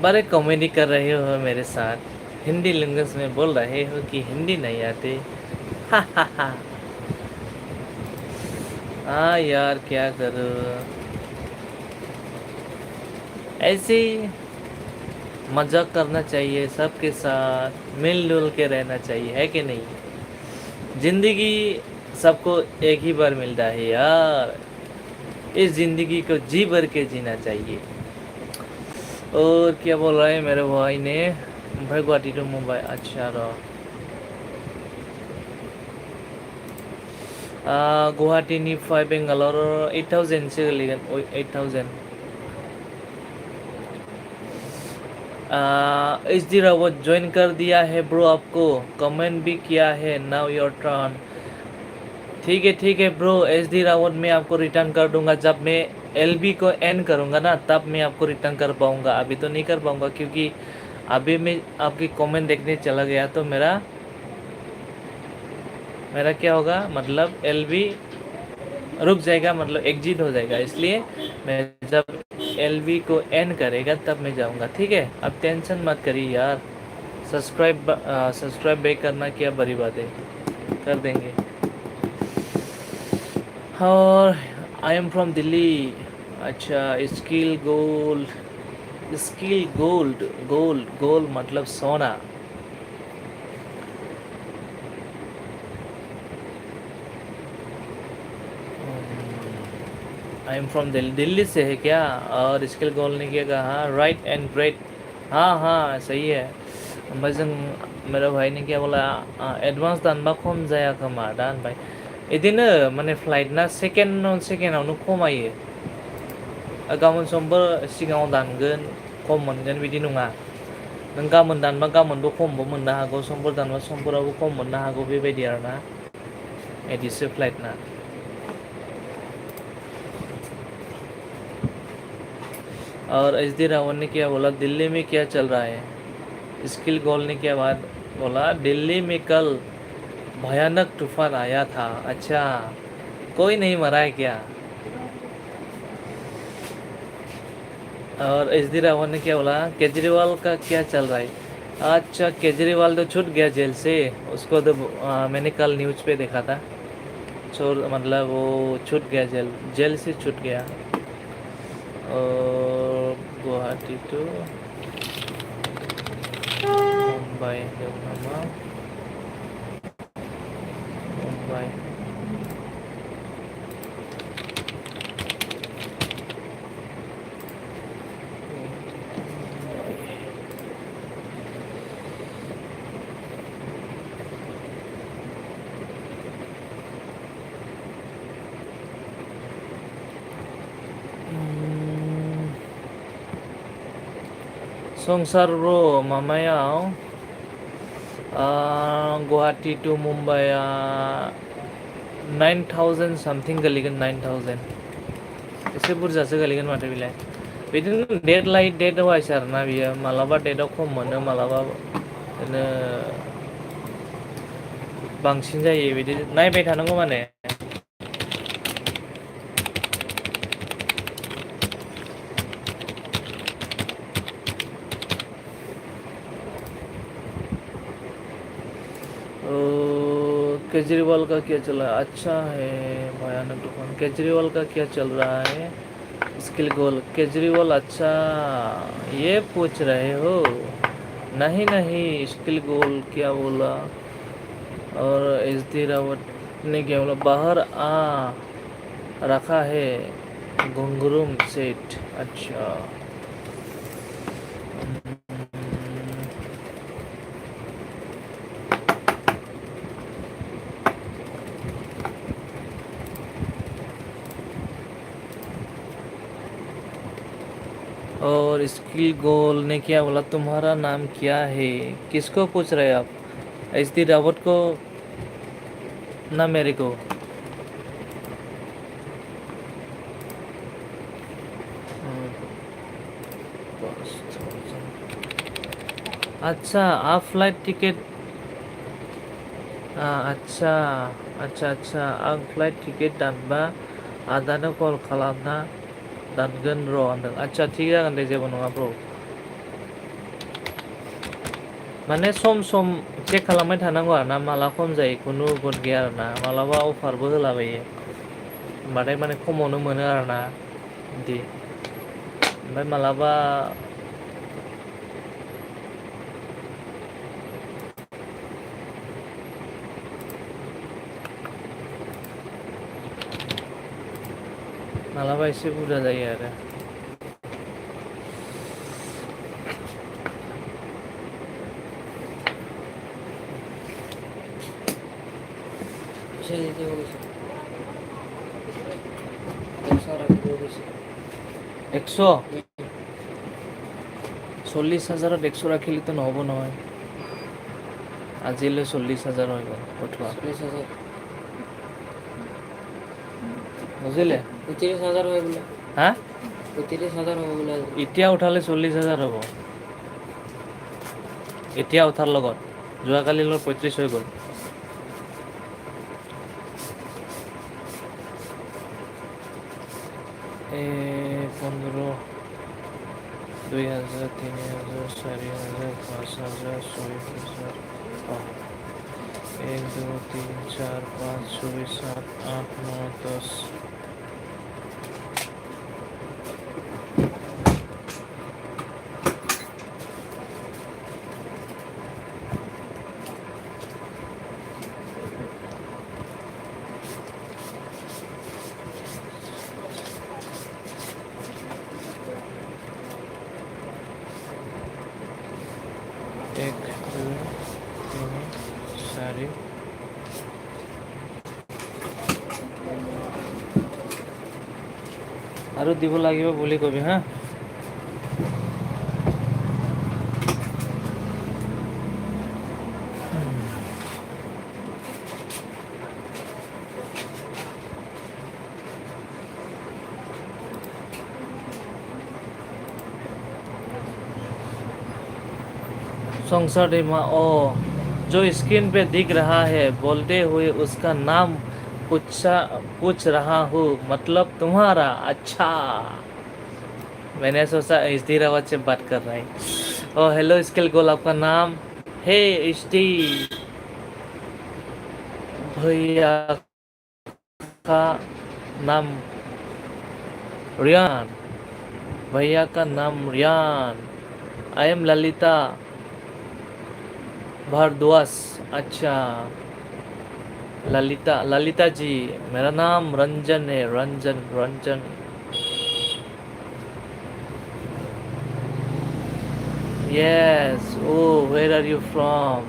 बड़े कॉमेडी कर रहे हो मेरे साथ हिंदी लैंग्वेज में बोल रहे हो कि हिंदी नहीं आते हाँ यार क्या करो ऐसे ही मजाक करना चाहिए सबके साथ मिलजुल के रहना चाहिए है कि नहीं जिंदगी सबको एक ही बार मिलता है यार इस जिंदगी को जी भर के जीना चाहिए और क्या बोल रहा है मेरे भाई ने भाई गुवाहाटी टू मुंबई अच्छा रहा गुवाहाटी निफ्राय बेंगालर 8000 से गोलैगोन 8000 HD रावत ज्वाइन कर दिया है ब्रो आपको कमेंट भी किया है नाउ योर टर्न ठीक है ब्रो HD रावत मैं आपको रिटर्न कर दूंगा जब मैं LB को एंड करूंगा ना तब मैं आपको रिटर्न कर पाऊंगा अभी तो नहीं कर पाऊंगा क्योंकि अभी मैं आपकी कमेंट देखने चला गया तो मेरा क्या होगा मतलब LB रुक जाएगा मतलब एग्जिट हो जाएगा इसलिए मैं जब LB को एंड करेगा तब मैं जाऊंगा ठीक है अब टेंशन मत करिए यार सब्सक्राइब बैक करना क्या बड़ी बात है कर देंगे और आई एम फ्रॉम दिल्ली अच्छा, skill gold, skill gold, gold gold मतलब सोना। I am from Delhi, Delhi से है क्या? और स्किल गोल्ड ने क्या कहा? Right and great. हाँ हाँ सही है। ओमफ्राय जों मेरा भाई ने क्या बोला? एडवांस दानबा खम जाया खोमा दा होनबाय। इदिनो माने फ्लाइटना सेकेन्डआवनो खमायो। गाबोन समफोर सिगाङाव दानगोन खम मोनगोन बिदि नङा। नों गाबोन दानबा गाबोनबो खमबो मोननो हागौ, समफोर दानबा समफोरावबो खम मोननो हागौ, बेबायदि आरोना। इदिसो फ्लाइटना। और एचडी रावत ने क्या बोला? दिल्ली में क्या चल रहा है? स्किल गोल्ड ने क्या बात बोला? दिल्ली में कल भयानक तूफान आया था। अच्छा, कोई नहीं मरा है क्या? और एचडी रावत ने क्या बोला? केजरीवाल का क्या चल रहा है? अच्छा, केजरीवाल तो छूट गया जेल से। उसको तो मैंने कल न्यूज़ पे देखा था। चोर मतलब वो छूट गया जेल, जेल से छूट गया। और गुवाहाटी टू मुंबई, मुंबई। संसार ब्रो माबायाव गुवाहाटी टू मुम्बाइआ 9,000 सामथिं गोलैगोन। 9,000 एसे बुरजासो गोलैगोन माथो बेलाय। बिदिनो डेट लायै डेट वाइस आरोना बियो। मालाबा डेटआव खम मोनो, मालाबा बिदिनो बांसिन जायो। बिदि नायबाय थानांगौ माने। केजरीवाल का क्या चल रहा है? अच्छा है, भयानक तूफान। केजरीवाल का क्या चल रहा है? स्किल गोल केजरीवाल। अच्छा, ये पूछ रहे हो? नहीं नहीं, स्किल गोल क्या बोला? और एचडी रावत ने क्या बोला? बाहर आ रखा है घुंघरूम सेठ। अच्छा, और स्किल गोल ने क्या बोला? तुम्हारा नाम क्या है? किसको पूछ रहे हैं आप? एचडी रावत को ना मेरे को? अच्छा, आप फ्लाइट टिकेट अच्छा अच्छा अच्छा, आं फ्लाइट टिकेट दानबा आदानो कल खालामना दानगोन र' होनदों। अच्छा, थिग जागोन दे, जेबो नङा ब्र'। माने सम सम चेक खालामबाय थानांगौ आरोना, माला खम जायो खुनु गद गैया आरोना। मालाबा अफारबो होलाबायो, होमबाथाय माने खमावनो मोनो आरोना बिदि। ओमफ्राय मालाबा मालाबा एसे बुरजा जायो आरो। একশ 40,000 100 ৰাখিলেতো নহ'ব নহয়। আজিলৈ 40,000 হৈ গ'ল পঠোৱা। বুজিলে? 35,000 হয় বোলে। হা? 35,000 হ'ব বোলে। এতিয়া উঠালে 40,000 হ'ব। এতিয়া উঠাৰ লগত যোৱাকালিলৈ 35 হৈ গ'ল। ए 15, 2,000, 3,000, 4,000, 5,000, 6,000। 1, 2, 3, 4, 5, 6, 7, 8, 9, 10। আৰু দিব লাগিব বুলি কবি হা संसार रीमा ओ जो स्क्रीन पे दिख रहा है बोलते हुए उसका नाम पूछ रहा हूँ मतलब तुम्हारा अच्छा मैंने सोचा इस आवाज से बात कर रहा है ओ हेलो स्किल गोल आपका नाम हे इष्टी भैया का नाम रियान भैया का नाम रियान आई एम ललिता भारद्वाज अच्छा ललिता जी मेरा नाम रंजन है रंजन यस ओ वेयर आर यू फ्रॉम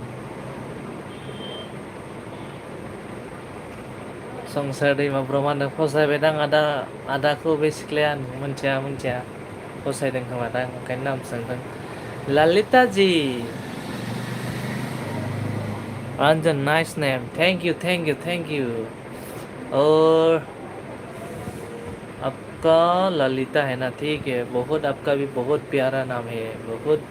संसार दैमा ब्रह्मांड फसायबाय दां आदाखौ बे सिख्लाया मोनथिया फसायदों खोमा दां ओंखायनो नाम सोंदों Lalita ji Ranjan nice name thank you और आपका ललिता है ना ठीक है बहुत आपका भी बहुत प्यारा नाम है बहुत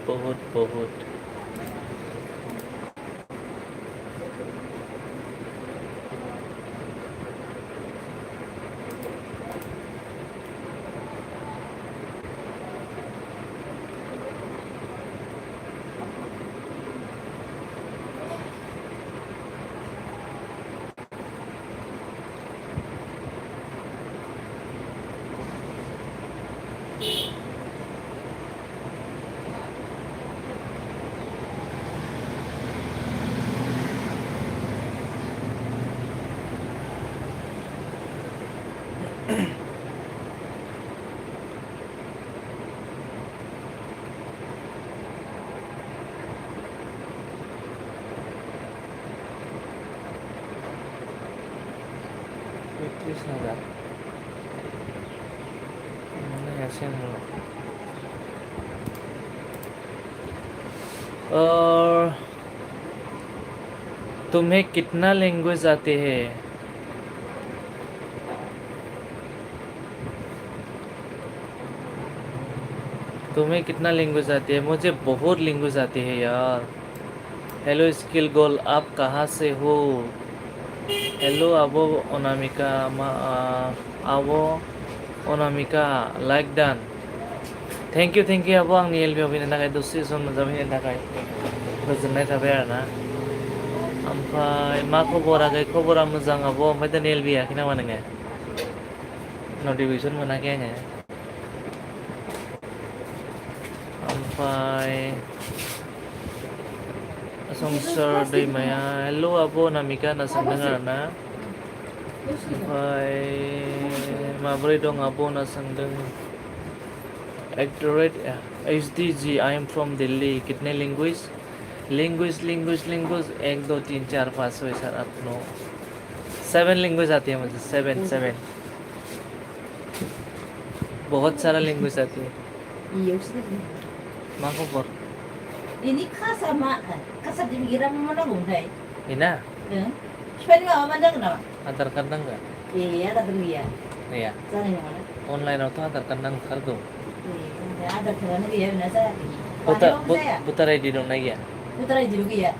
और तुम्हें कितना लैंग्वेज आते हैं तुम्हें कितना लैंग्वेज आती है मुझे बहुत लैंग्वेज आती है यार हेलो स्किल गोल आप कहाँ से हो हेलो आबो अनामिका आबो अनामिका लाइक डान थैंक यू आबो आंनि एलबियाव फैनो थाखाय दसे सम नुजाफैनो थाखाय गोजोननाय थाबाय आरोना ओमफ्राय मा खबर आगै खबरा मोजां आब' ओमफ्राय दिनै एलबि याखै नामा नोङो नटिफिकेसन मोनाखै आङो ओमफ्राय संसार दैमाया हेल' आब' अनामिका होनना सोंदों आरोना ओमफ्राय माबोरै दं आब' होनना सोंदों @HDG I am from Delhi कितने लैंग्वेज 1 2 3 4 5 6 7 8 9 7 लैंग्वेज आती है मुझे 7 बहुत सारा लैंग्वेज आती है मा खबर ini kasama kasar di pikiran mana bundai Ina sepeda apa mana kenapa Aadhaar card नांगौ iya ada dulu ya iya sana yang mana अनलाइनावथ' आधार कार्ड नांथारगौ ada kerana dia benar saya voter ID दंना गैया putar aja dulu ya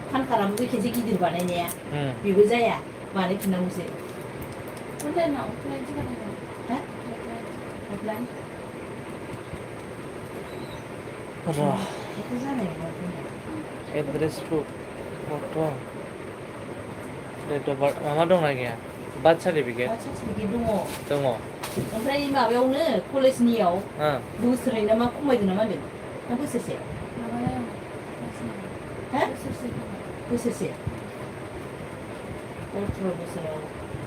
kan karam gue kecil gidir bananya bibu saya balik kena musik udah nak offline juga kan hah offline Wah, itu sana yang mana address proof photo date of birth मा दंना गैया birth certificate baca sedikit dong दङ ओमफ्राय माबायावनो कलेजनियाव बोसोरै नामा खमायदों नामा होनदों ना बोसोरसे namanya Hah? Selesai. बोसोरसे 18 बोसोराव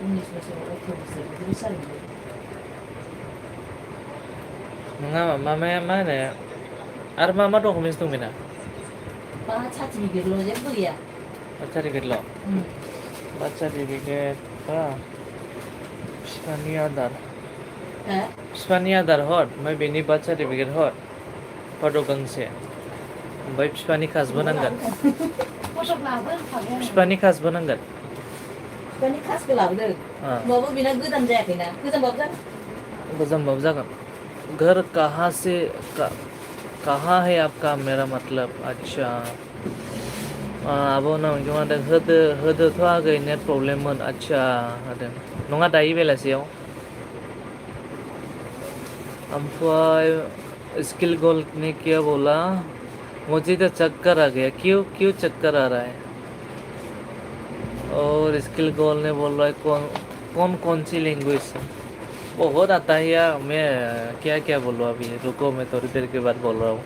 19 बोसोराव 18 बोसोर बिदिनो सारबियो नङा मामाया मा होनो आरो मा डकुमेन्टस दं बेना मा सार्टिफिकेटल' जेबो गैया बार्थ सार्टिफिकेटल' बार्थ सार्टिफिकेट बिफानि आधार हो बिफानि आदार हर ओमफ्राय बेनि बार्थ सार्टिफिकेट हर फट' गांसे ओमफ्राय बिफानि खासबो नांगोन फटक लाबोखाबाय आं बिफानि खासबो नांगोन बिफानि खासखौ लाबोदों होमबाबो बेना गोदान जायाखैना गोजामबाबो जागोन गोजामबाबो जागोन घर कहाँ है आपका मेरा मतलब अच्छा आब' नामखौ होदों होदोथ' आगै नेट प्रब्लेममोन आदसा होदों नङा दायो बेलासियाव ओमफ्राय स्किल गोल्ड ने क्या बोला मुझे तो चक्कर आ गया क्यों क्यों चक्कर आ रहा है और स्किल गोल्ड ने बोल रहा है कौन कौन सी लैंग्वेज बहुत आता है यार मैं क्या क्या बोलूँ अभी रुको मैं थोड़ी देर के बाद बोल रहा हूँ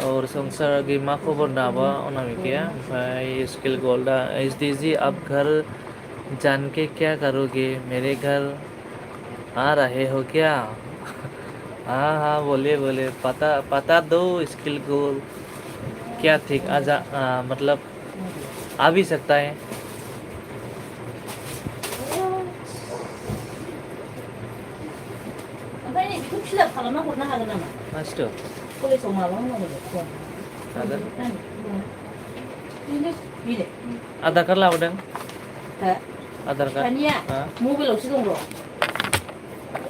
और संसार की माँ खबर नाबा अनामिका भाई स्किल गोल्डा एसडीजी आप घर जान के क्या करोगे मेरे घर आ रहे हो क्या हाँ हाँ बोलिए बोलिए पता दो स्किल गोल्ड क्या ठीक मतलब आ भी सकता है ओमफ्राय नै बेखौ फिलाप खालामना हरनो हागोन नामा मास्टर कलेजाव माबा होनांगौ हागोन बेनो बेनो आधार कार्ड लाबोदों हो आधार कार्ड दानिया हाँ मबाइलावसो दं र'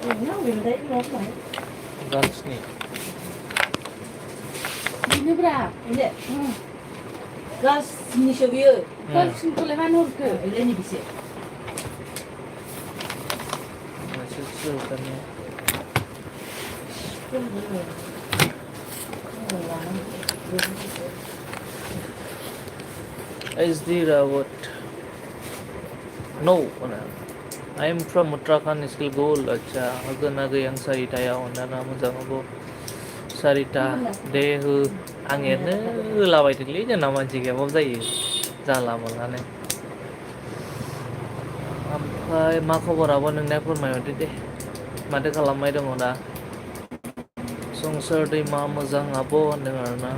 ओरैनो अबेनिफ्राय न'आव थांनाय गर्ल्सनि बेनोब्रा बेनो गार्लसनिसो बियो गार्लसिनखौलाय मानो हरखो ओमफ्राय नैबेसो मैसेज शुरू करने SD Rawat no I am from Uttarakhand skill goal अच्छा अगर ना गई आं सारिताया अनना मोजां हबो सारिता दे हो आं एरनो होलाबायदोंलै जोंना मानसि गैयाबाबो जायो जाला मोननानै ओमफ्राय मा खबराबो नोंना फोरमायहरदो दे माथो खालामबाय दङ दा संसार दैमा मोजां आब' होनदों आरोना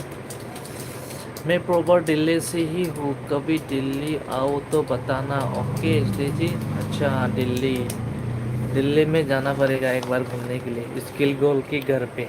मैं प्रॉपर दिल्ली से ही हूँ कभी दिल्ली आओ तो बताना ओके जी अच्छा दिल्ली में जाना पड़ेगा एक बार घूमने के लिए स्किल गोल के घर पे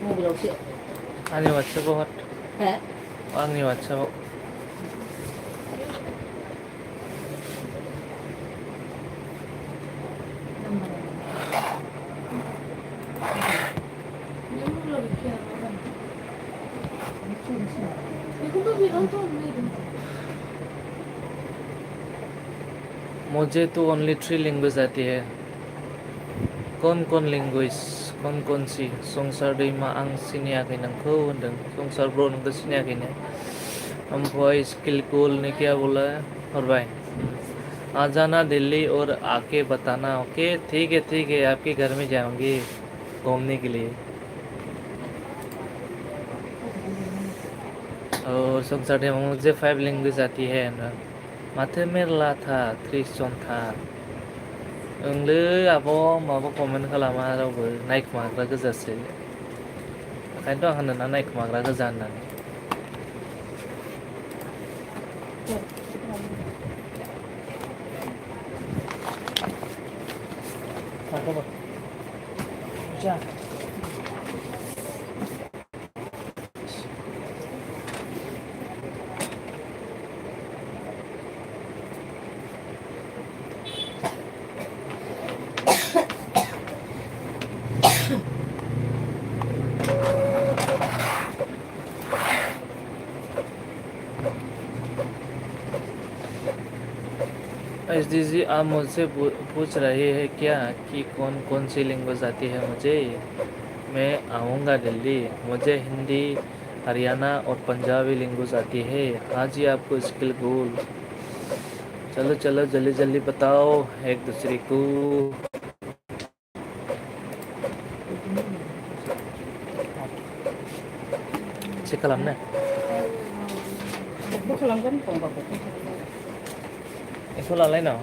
मबाइलावसो आंनि वाट्सएपाव हर हो आंनि वाट्सएपाव 내 몰라 이렇게 하는 이것도 이런도 없네 मुझे तो ओनली 3 लैंग्वेज आती है कौन लैंग्वेज कौन सी संसार दैमा आं सिनायाखै नोंखौ होनदों संसार ब्र नोंखौ सिनायाखैनो ओमफ्राय स्किल गोल ने क्या बोला हरबाय आ जाना दिल्ली और आके बताना ओके ठीक है आपके घर में जाऊंगी घूमने के लिए और संसार दैमा मुझे 5 लैंग्वेज आती है ना माथो मेरला था 30 जन था ओंलै आब' माबा कमेन्ट खालामा रावबो नायखोमाग्रा गोजासो ओंखायनोथ' आं होनो ना नायखोमाग्रा गोजा होननानै एसडी जी आप मुझसे पूछ रहे हैं क्या कि कौन कौन सी लैंग्वेज आती है मुझे? मैं आऊँगा दिल्ली। मुझे हिंदी, हरियाणा और पंजाबी लैंग्वेज आती है। हाँ जी, आपको स्किल गोल। चलो चलो जल्दी जल्दी बताओ एक दूसरे को। चेक खालामनो मा खालामगोन फंबाखौ एखौ लालायनो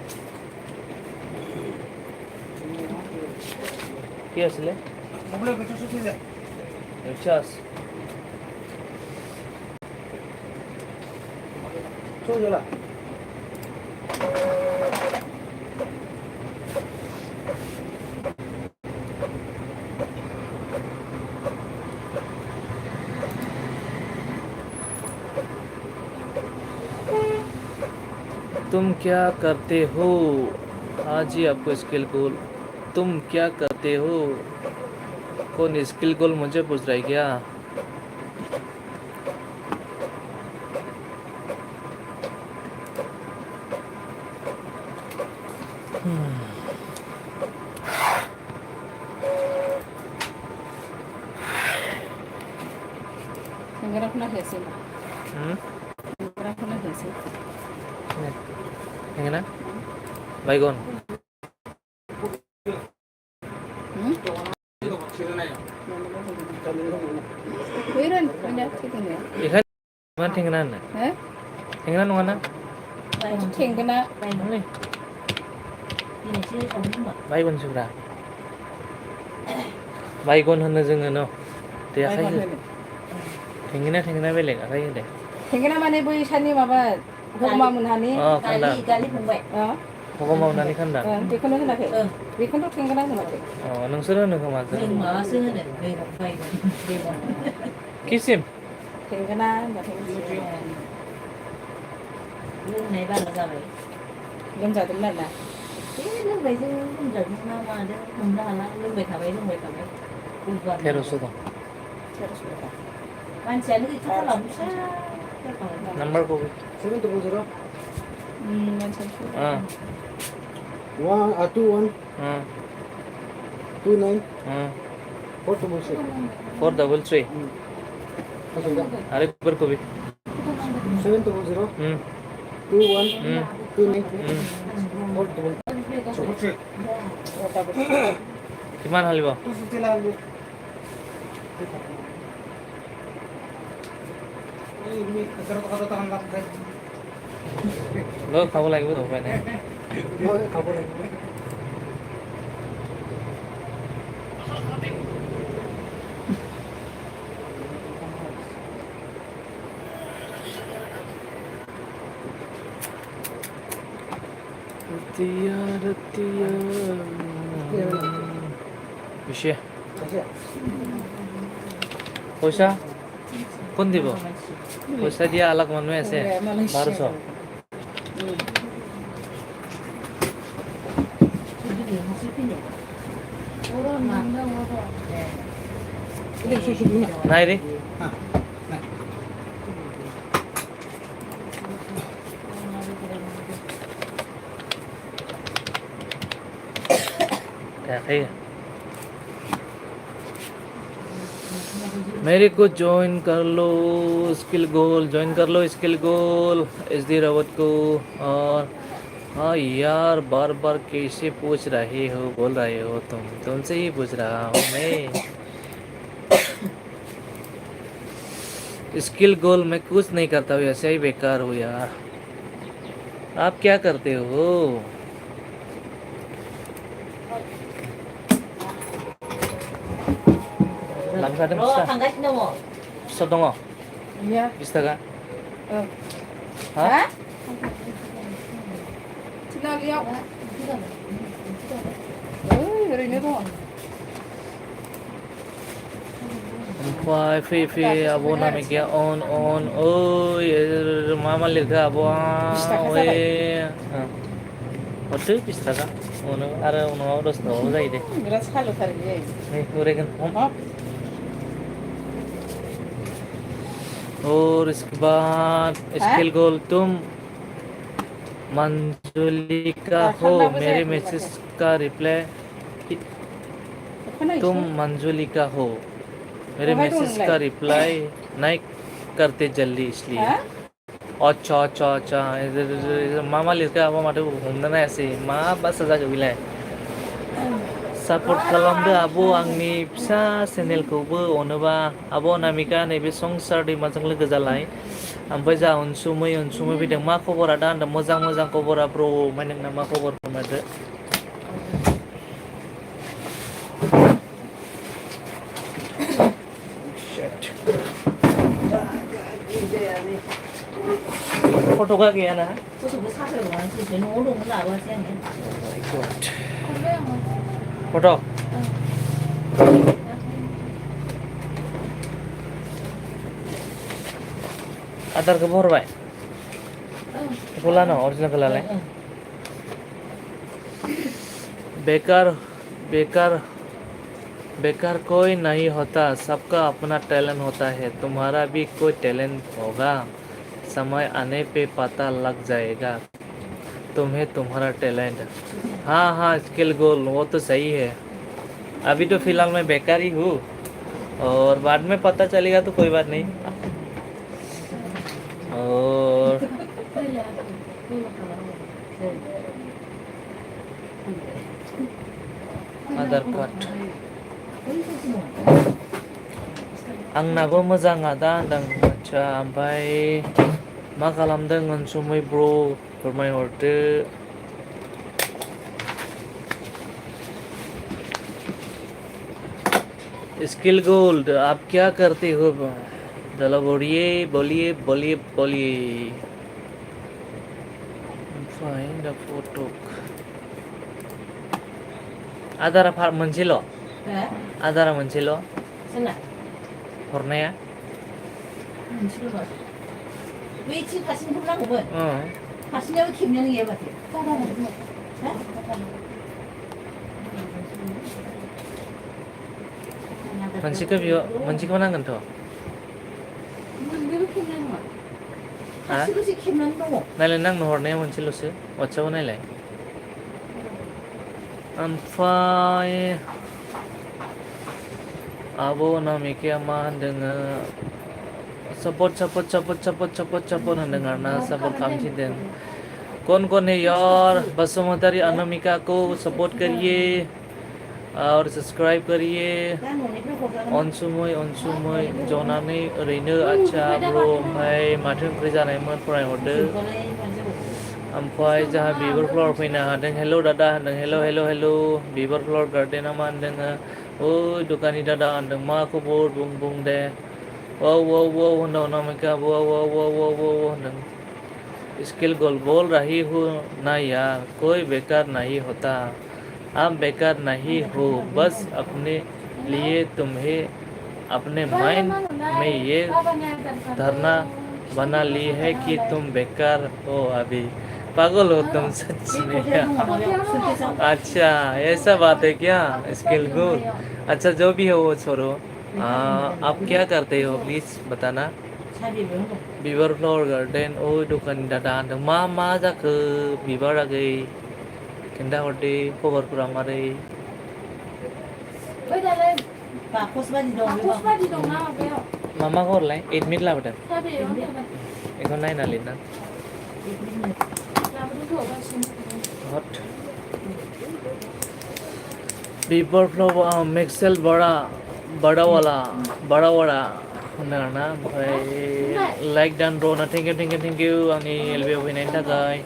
কি আছিলে রিচার্জ तुम क्या करते हो? हाँ जी, आपको स्किल गोल। तुम क्या करते हो? कौन स्किल गोल मुझे पूछ रहा है क्या? सेंग्राखौना हेसै Hmm? सेंग्राखौना हेसै Yang mana? Baygon. Farren फैनाया थैगोना Ikan mana tinggalan? हो Tinggalan mana? थेंगोना Ini. दिनैसो सावदों खोमा Baygon sudah. Baygon होनो जोङो न'। दे आखाइ हो। थेंगोना बेलेग आखाइ हो दे। थेंगोना माने बैसानि माबा हरमा मोनहानि खान्दा। गालि फंबाय हगम मावनानै खान्दा। बेखौनो होनाखै बेखौनोथ' थेंगोना होनाखै नोंसोर होनो खोमा जों। जों माबासो होनो बेगन किसिम? थेंगोना होनबाथाय लोंनाय बारा जाबाय लोमजादोंमोन आरोना लोंबाय जों लोमजादों ना मादों हमनो हाला लोंबाय थाबाय 1300 दं। मानसियानो गैथारला फिसा नाम्बारखौ 700 अ 21 अ 29 अ 466 433 आरो फोरखौ बे 700 21 29 466 কিমান হালিব? লৈ খাব লাগিব তো উপায় নাই। বেছি পইচা কোন দিব? পইচা দিয়া আলাক মানুহে আছে 1200 নাই রে देखिए मेरे को ज्वाइन कर लो स्किल गोल ज्वाइन कर लो स्किल गोल SD रावत को। और हाँ यार बार बार कैसे पूछ रहे हो बोल रहे हो तुमसे ही पूछ रहा हूँ मैं। स्किल गोल मैं कुछ नहीं करता हूँ ऐसे ही बेकार हूँ यार। आप क्या करते हो? लांजादों थांगासिनो दङ फिसा दङ 20 थाखा हा थिनालियाव ओरैनो दङ ओमफ्राय फैयै आब' नामे गैया अन ओइ मा लिरखो आब'आ ओइ हरदो 20 थाखा उनाव आरो उनाव 10 थाखाबो जायो दे। बिराद सालुथार बियो नै उरायगोन और इसके बाद स्किल गोल तुम मंजुलिका हो मेरे मैसेज का रिप्लाई तुम मंजुलिका हो मेरे मैसेज का रिप्लाई नहीं करते जल्दी इसलिए अच्छा अच्छा अच्छा मामा लिरका apa माथो हमना नायासै मा बासा जाखो बेलाय सापर्ट खालामदो आब' आंनि फिसा चेनेलखौबो अनोबा आब' अनामिका नैबे संसार दैमाजों लोगो जालाय ओमफ्राय जा अनसुमै फैदों मा खबरा दा होनदों मोजां खबरा ब्र ओमफ्राय नोंना मा खबर फोरमायदो फट'गा गैयाना गथ'खौ साख्रियाव लानानैसो न'आव दंमोन लाबोआसै आङो फट' आदारखौबो हरबाय बेखौ लानो अरिजिनेलखौ लालाय बेकार बेकार बेकार कोई नहीं होता सबका अपना टैलेंट होता है तुम्हारा भी कोई टैलेंट होगा समय आने पे पता लग जाएगा तुम्हें तुम्हारा टैलेंट हाँ हाँ स्किल गोल वो तो सही है अभी तो फिलहाल मैं बेकार ही हूँ और बाद में पता चलेगा तो कोई बात नहीं और आधार कार्ड आंनाबो मोजां आदा होनदों आदसा ओमफ्राय मा खालामदों अनसुमै ब्र फोरमायहरदो स्किल गोल्ड आप क्या करते हो चलो बोलिए बोलिए बोलिए बोलिए फाइंड द फोटो आदारा मोनसेल' आदारा मोनसेल' सोरना हरनाया मोनसेल' हर बै थि फारसेनिखौ नांगौमोन फारसेनियाबो खेबनायानो गैया माथो मोनसेखौ नांगोनथ' मोननैबो खेबनाय नङा फारसेल'सो खेबनानै दङ नायलाय नांनो हरनाया मोनसेल'सो वाट्सएपआव नायलाय ओमफ्राय आब' अनामिकाया मा होनदों सपोर्ट होनदों आरोना सपोर्ट खालामसिनदों कौन है यार बसुमतारी अनामिका को सपोर्ट करिए और सब्सक्राइब करिए दा न'निफ्राय हरजागोन अनसुमै जनानै ओरैनो आदसा ब्र ओमफ्राय माथो ओंख्रि जानायमोन फरायहरदो ओमफ्राय जोंहा बिबार फ्लावर फैनो हादों हेल' दादा होनदों हेल' बिबार फ्लावर गार्डेना मा होनदों ओइ दखानि दादा होनदों मा खबर बुं दे औ होनदों अनामिका औ होनदों स्किल गोल बोल रही हूँ ना यार कोई बेकार नहीं होता आप बेकार नहीं हो बस अपने लिए तुम्हें अपने माइंड में ये धारणा बना ली है कि तुम बेकार हो अभी पागल हो तुम सच में अच्छा ऐसा बात है क्या स्किल गोल अच्छा जो भी हो वो छोड़ो आप क्या करते हो प्लीज बताना बिबार फ्लावर गार्डेन ओ दखानि दादा होनदों मा जाखो बिबार आगै खिन्थाहरदे खबरफोरा मारै ओइ दालाय बाकसबादि दं बाकसबादि दंना माबायाव मामाखौ हरलाय एडमिट लाबोदों साबियाव थाबाय बेखौ नायना लिरना हट बिबार फ्लावर मिक्सेल बड़ा वाला होनदों आरोना ओमफ्राय लाइक डान ब्र थेंक इउ आंनि एलबिआव फैनायनि थाखाय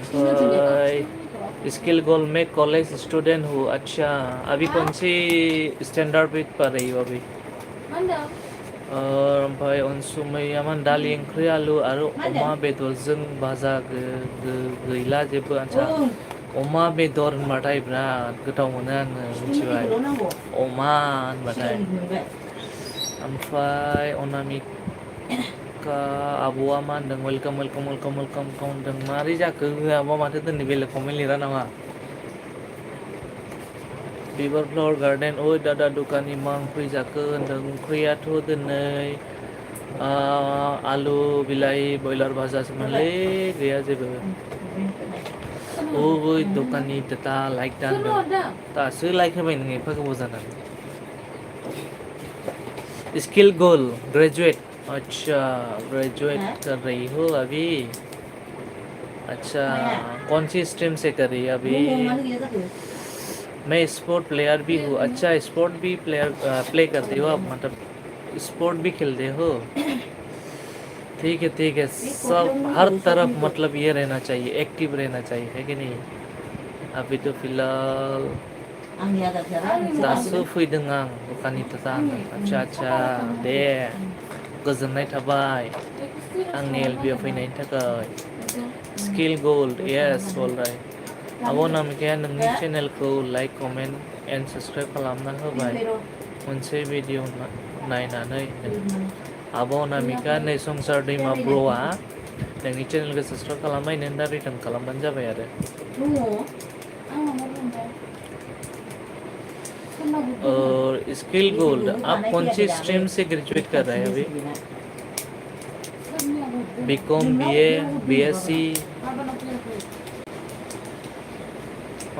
ओमफ्राय स्किल गोल में कॉलेज स्टूडेंट हूँ अच्छा अभी कौन सी स्टैंडर्ड पे पढ़ रही हो अभी मा होनदों और ओमफ्राय अनसुमैया मा दालि ओंख्रि आलु आरो अमा बेदरजों भाजा गैला जेबो आच्छा अमा बेदर होनबाथाय बिराद गोथाव मोनो आङो मिथिबाय अमा होनबाथाय ओमफ्राय अनामिका आब'आ मा होनदों वेलकाम होनदों मारै जाखो आब'आ माथो दिनै बेलेग कमेन्ट लिरा नामा बिबार फ्लावर गार्डेन ओइ दादा दखानि मा ओंख्रि जाखो होनदों ओंख्रियाथ' दिनै आलु बिलाइ बयलार भाजासोमोनलै गैया जेबो ओइ दखाननि दा लाइक दानदों दासो लाइक होबाय नोङो एफा गोबाव जानानै स्किल गोल ग्रेजुएट अच्छा ग्रेजुएट कर रही हो अभी अच्छा कौन सी स्ट्रीम से कर रही है अभी मैं स्पोर्ट प्लेयर भी हूँ अच्छा स्पोर्ट भी प्ले करते हो आप मतलब स्पोर्ट भी खेलते हो ठीक है सब हर तरफ मतलब ये रहना चाहिए एक्टिव रहना चाहिए है कि नहीं अभी तो फिलहाल दासो फैदों आं दखाननि थाखाय अच्छा दे गोजोननाय थाबाय आंनि एलबिआव फैनायनि थाखाय स्किल गोल्ड येस राइट आब' अनामिकाया नोंनि चेनेलखौ लाइक कमेन्ट एन्ड साबस्क्राइब खालामना होबाय मोनसे भिडिअ नायनानै आब' अनामिका नै संसार दैमा ब्र'आ नोंनि चेनेलखौ साबस्क्राइब खालामबायनो दा रिटार्न खालामबानो जाबाय आरो और स्किल गोल्ड आप कौन सी स्ट्रीम से ग्रेजुएट कर रहे हैं अभी बीकॉम बीए बीएससी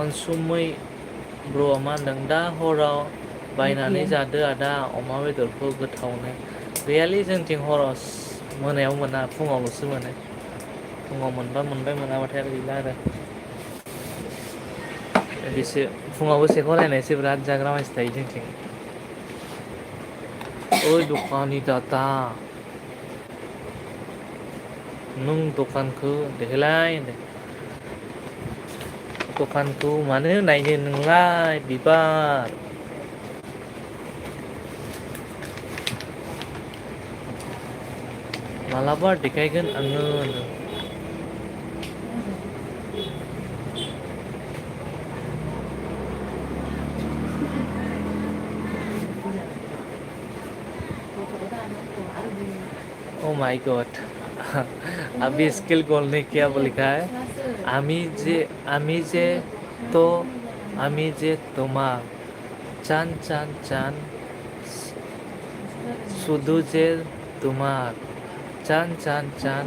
अनसुमै ब्र'आ मा होनदों दा हराव बायनानै जादो आदा अमा बेदरखौ गोथावनो गैयालै जोंथिं हराव मोनायाव मोना फुङावल'सो मोनो फुङाव मोनबा मोनबाय मोनाबाथाय आरो गैला आरो बेसे फुङावबो सेख'लायनायसो बिराद जाग्रा मानसि थायो जोंथिं ओइ दखाननि दादा नों दखानखौ देखायलाय होनदों दखानखौ मानो नायनो नोंलाय बिबार मालाबा देखायगोन आङो ओ माय गॉड अभी स्किल गोल ने क्या लिखा है আমি যে তোমার চান চান চান শুধু যে তোমার চান चान चान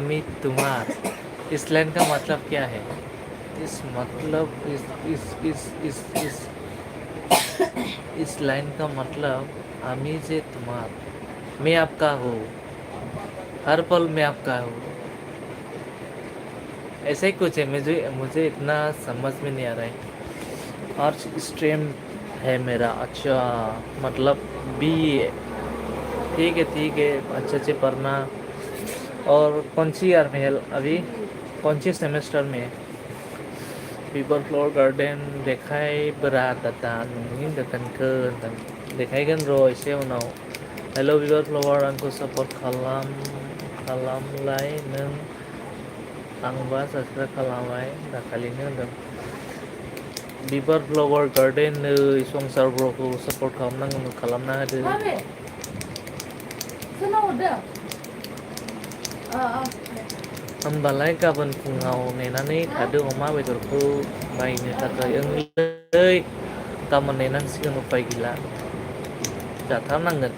আমি तुम्हार इस लाइन का मतलब क्या है इस मतलब इस लाइन का मतलब আমি যে तुम्हार मैं आपका हूँ हर पल मैं आपका हूँ ऐसा ही कुछ है मुझे इतना समझ में नहीं आ रहा है और स्ट्रीम है मेरा अच्छा मतलब बी ठीक है अच्छे पढ़ना और कौन सी ईयर में है अभी कौन सी सेमेस्टर में बिबार फ्लावर गार्डन देखाय बोरा दादा नोंनि दखानखौ देखायगोन र' एसे उनाव हेलो बिबार फ्लावर आंखौ सापर्ट खालामलाय नों आंबा साबस्क्राइब खालामबाय दाखालिनो होनदों बिबार फ्लावर गार्डन नै संसार ब्र'खौ सापर्ट खालामना होदो होमबालाय गाबोन फुङाव नेनानै थादो अमा बेदरखौ बायनो थाखाय ओंलै गाबोन नेनांसिगोन उपाय गैला जाथारनांगोन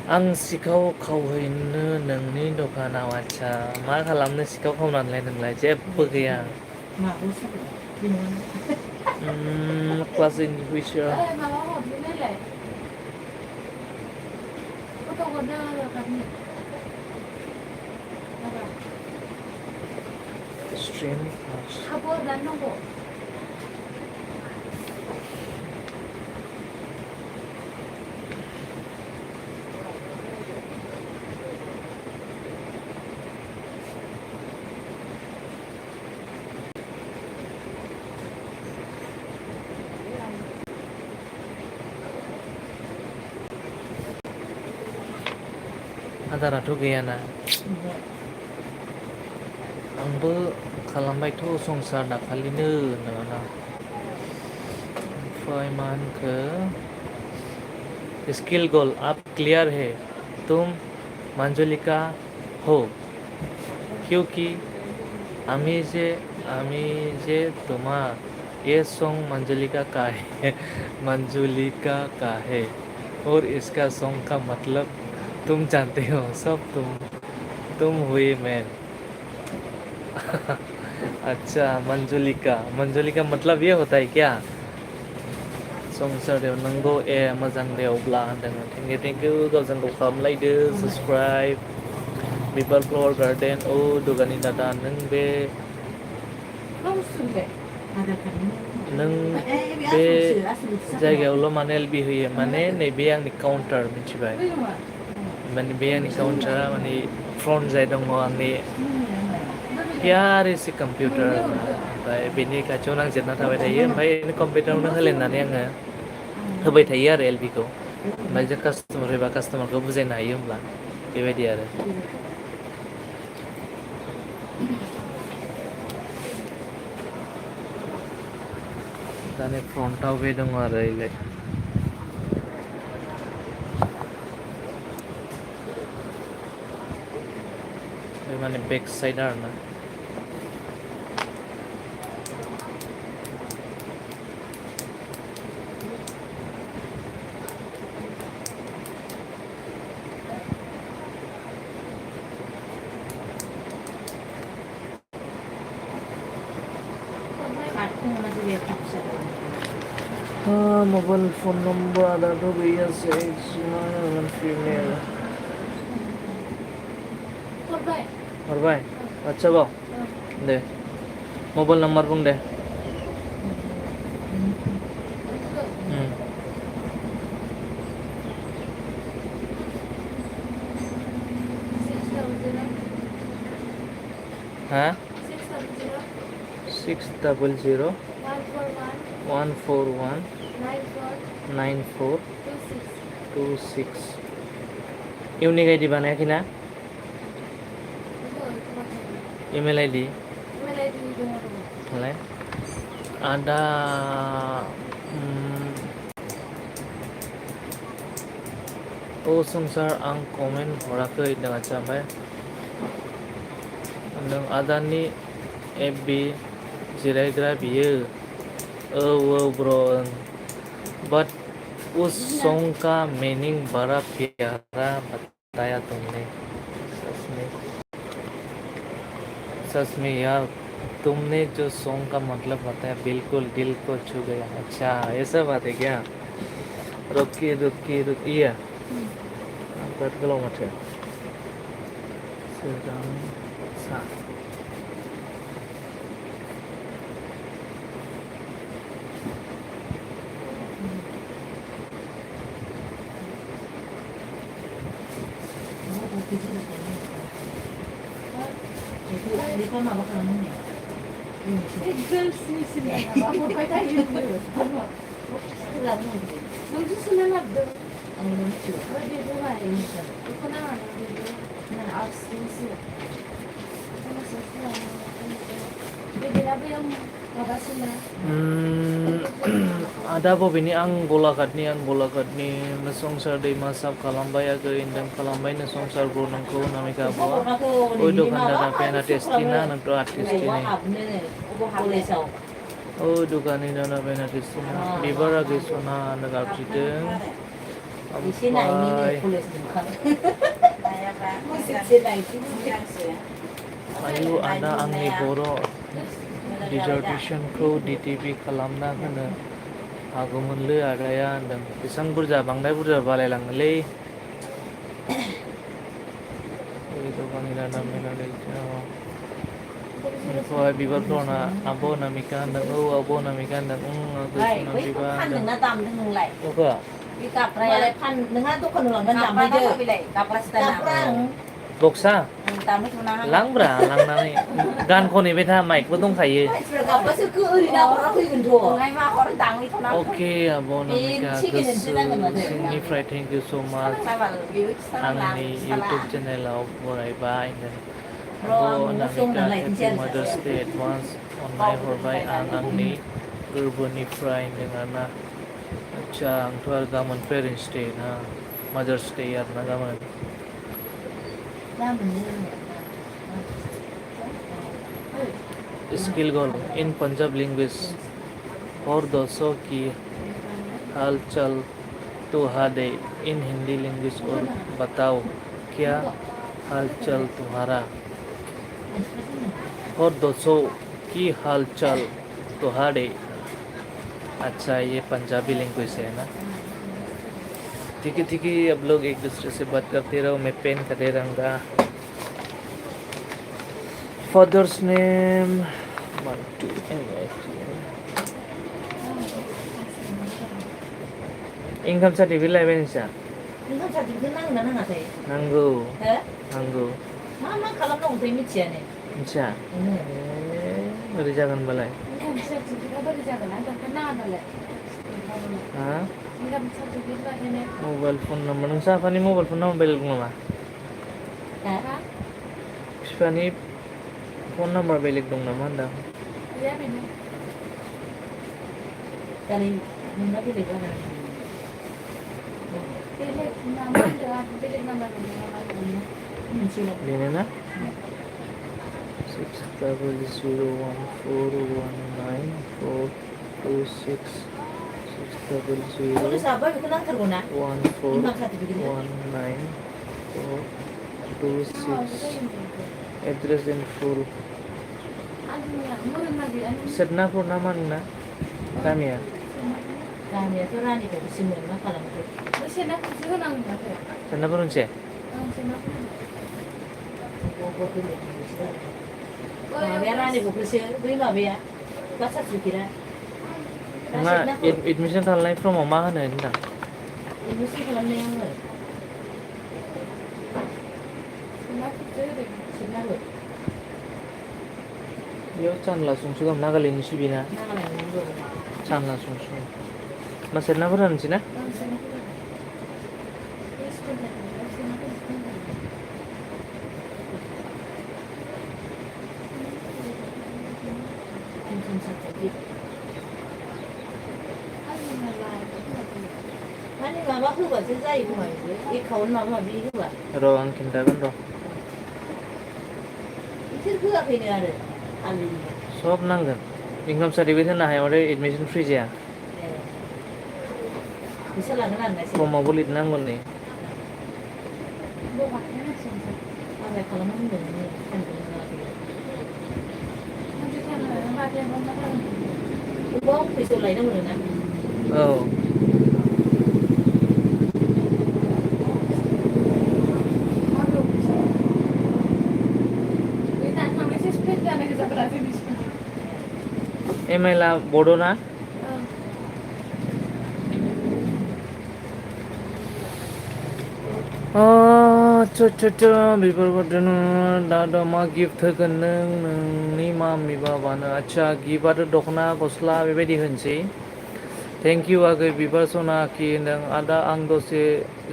आं सिखाव खावहैनो नोंनि दखानाव आच्छा मा खालामनो सिखाव खावनानैलाय नोंलाय जेबो गैया क्लास इन फिउचार स्ट्रीम आदाराथ' गैयाना आंबो खालामबायथ' संसार दाखालिनो होनोना ओमफ्राय मा होनखो स्किल गोल आप क्लियर है तुम मंजुलिका हो क्योंकि আমি যে তোমার ये सॉन्ग मंजुलिका का है मंजुलिका का है और इसका सॉन्ग का मतलब तुम जानते हो सब, तुम हुई मैं। अच्छा, मंजुलिका, मंजुलिका मतलब ये होता है क्या? संसार नंगौ ए मोजां दे अब्ला होनदों। थेंक इउ गावजों गाव खालामलायदो साबस्क्राइब। बिबार फ्लावर गार्डेन, औ दुगानि दादा नों बे नों बे जायगायावल' माने एलबि होयो, माने नैबे आंनि काउन्टार मिथिबाय, माने बे आंनि काउन्टारा माने फ्रन्ट जाय दङ आंनि यार एसे कम्पिउटार, ओमफ्राय बेनि खाथियावनो आं जिरना थाबाय थायो, ओमफ्राय कम्पिउटारावनो होलायनानै आङो होबाय थायो आरो एलबिखौ, ओमफ्राय जों कास्टमार फैबा कास्टमारखौ बुजायनो हायो होमब्ला बेबायदि आरो। दानि फ्रन्टआव बे दङ आरो इलाय बे माने बेक साइड आरो ना। मोबाइल फन नम्बर आदारथ' गैयासै, फिमेल हरबाय हरबाय। आदसा बाव दे मबाइल नाम्बार बुं दे। हा 600 141 9426। इउनिक आइडि बानायाखै ना? इमेल आइडि लाय आदा ओ संसार आं कमेन्ट हराखै होनदों। आदसा ओमफ्राय नों आदानि एफबि जिरायग्रा बियो? औ ब्र, बट उस सॉन्ग का मीनिंग बड़ा प्यारा बताया तुमने, सच में यार, तुमने जो सॉन्ग का मतलब बताया बिल्कुल दिल को छू गया। अच्छा ऐसा बात है क्या? रुकिए बात गोलाव माथो। सोरांसा बेखौ माबा खालामनो गर्ल्सनि सिनेमा हरबाय थायो नोंसो सुना लाबोदों बेबो माय बेखौ नाङा बेबो आर्ट्सनिसो बेदेरा बैयाव माबासोना आदा बबेनि? आं गलाघाटनि संसार दैमा साब खालामबाय आगै होनदों। खालामबायनो संसार ब्र नोंखौ नामिका आब'आ ओइ दखानदारा पेना टेस्टि ना नोंथ' आर्टिस्टि नै ओ दुकाननि दाना पेना टेस्टि ना बिबारा गैसना होनदों गाबज्रिदों। ओमफ्राय आयु आदा आंनि बर' डिजार्टेसनखौ डिटिपि खालामना होनो हागौमोनलै आदाया होनदों। बेसेबां बुरजा? बांद्राय बुरजा बालायलाङोलै। ओमफ्राय बिबार फ्लावरना आब' नामिका होनदों। औ आब' नामिका होनदों। आगै बिबा होनदों। बे गाबग्रायालाय नोंहा दखान होलांगोन दामफैदो गाबग्रा बक्सा दामहैथ'ना लांब्रा, लांनानै गान खनहैबाय था, माइकबो दंखायो। गाबबासो ओरैनो हरना फैगोनथ'। मा हर दामहैथ'ना अके आब' नामिका गोसो सिंनिफ्राय थेंक इउ स' माच आंनि इउटुब चेनेलाव बरायबाय होनदों। आब' नामिका हेपि मादार्स डे एडभान्स अननाय हरबाय आं आंनि गोरबोनिफ्राय होनदों आरोना। आदसा आंथ' आरो गाबोन पेरेन्टस डे ना, मादार्स डे आरोना गाबोन। स्किल गोल इन पंजाब लैंग्वेज और दोस्तों की हाल चाल तुहा दे इन हिंदी लैंग्वेज और बताओ क्या हाल चाल तुम्हारा और दोस्तों की हाल चाल तुम्हारे। अच्छा ये पंजाबी लैंग्वेज है ना। ठीक है अब लोग एक दूसरे से बात करते रहो, मैं पेन करते रहूँगा। फादर्स नेम 1 2 इनकम सर्टिफिकेट लायबाय नोंसा? नों सार्टिफिकेट नांगौ ना नाङाथाय? नांगौ हो? नांगौ। मा खालामनांगौथाय मिथियानो। मिथिया? बोरै जागोन होनबालाय? इनकाम सार्टिफिकेटआ बोरै जागोन आं दाखौ नाङा नालाय हा? इनकाम सार्टिफिकेट बानायनो मबाइल फन नाम्बार नोंसा आफानि मबाइल फन नाम्बार बेलेग दं नामा? हा? बिफानि फन नाम्बार बेलेग दं नामा होनदां? गैया बेनो दालाय नोंना बेलेग जागोन। बेलेग नाम्बार होनदों आं बेलेग नाम्बार होनदों नामा मिथिला। बेनो ना? 600014194226 पुलिस हाबा बेखौ नांथारगौ ना? 600014194226 इनकाम सार्टिफिकेटखौ? एड्रेस इन फुल आंनिया मोरोंना गैया नों सेदनापुर ना मा नोंना गामिया? गामियाथ' रानिफ्रायसो मोन मा खालामखो? सेना फुजि होनांगौ माथो सेदनापुर मोनसे? सेना माबाया रानिखौसो बै माबाया बार्थ सार्टिफिकेटआ नोंहा एडमिसन खालामनाय फर्माव मा होनो होनदां? एडमिसन खालामनाया आङो सेना फुजि होदों सिबनाबो बेयाव चानला सुंसु गाहाम नागालेण्डनि सिबिना नागालेण्डनिबो चानला सुंसु मा सेदनापुर होनसै ना? सेना फुजि सेना फुजि इनकाम सार्टिफिकेट माने माबा होबासो जायो खोमा बेबो एकाउन्ट माबा माबि होबा र' आं खिन्थागोन र'। बिसोर होआखैनो आरो आलरेडि सब नांगोन। इनकाम सार्टिफिकेट होनो हायाबाथाय एडमिसन फ्रि जाया। फैसा लागोन आरो ना एसे फर्मावबो लिरनांगोन नै। आप्लाइ खालामनो होनदों नै सानदों अबाव फैसायाव लायनांगौ ना? औ एमआइला बड' ना? आच्छा बेफोरबादिनो दा मा गिफ्ट होगोन नोंनि मामि बाबानो? आच्छा गिफ्टआथ' दख'ना गस्ला बेबायदि होनोसै। थेंक इउ आगै बिबार सनाखि होनदों आदा आं दसे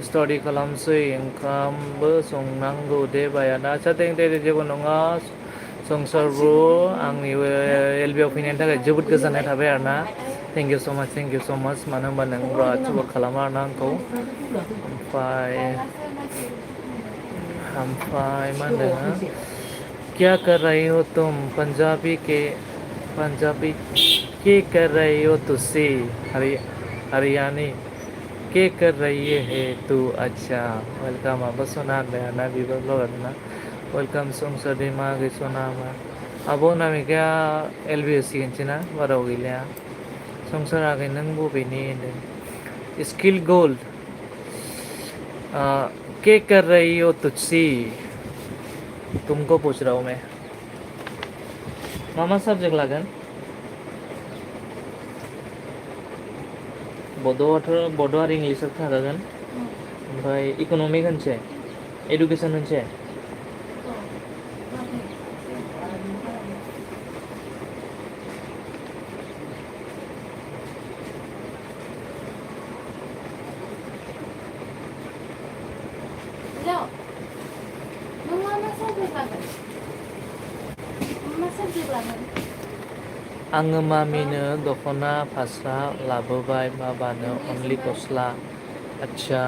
स्टाडि खालामसै ओंखामबो संनांगौ दे बायाना। आच्छा दे जेबो नङा संसार ब्र आंनि एलबिआव फैनायनि थाखाय जोबोद गोजोननाय थाबाय आरो ना। थेंक इउ स' माच मानो होनबा नों बिराद सापर्ट खालामो आरो ना आंखौ। ओमफ्राय मा होनदों क्या कर रही हो तुम पंजाबी के कर रही हो तुसी हरियाणी के कर रही है तू? अच्छा वेलकाम आबो सना होनबाय बिबार ब्लगार ना वेलकाम संसार दैमा आगै सना आब' नामिकाया एलबि होसिगोनसै ना बाराव गैलाया। संसार आगै नों बबेनि होनदों स्किल गोल्ड के कर रही हो तुझसी तुमको पूछ रहा हूँ मैं। मा साबजेक्ट लागोन? बड' आरो इंलिसआव थाखागोन। ओमफ्राय इक'न'मिक होनसै एडुकेसन होनसै। आङो मामिनो दख'ना फास्रा लाबोबाय बाबानो अनलि गस्ला। आच्छा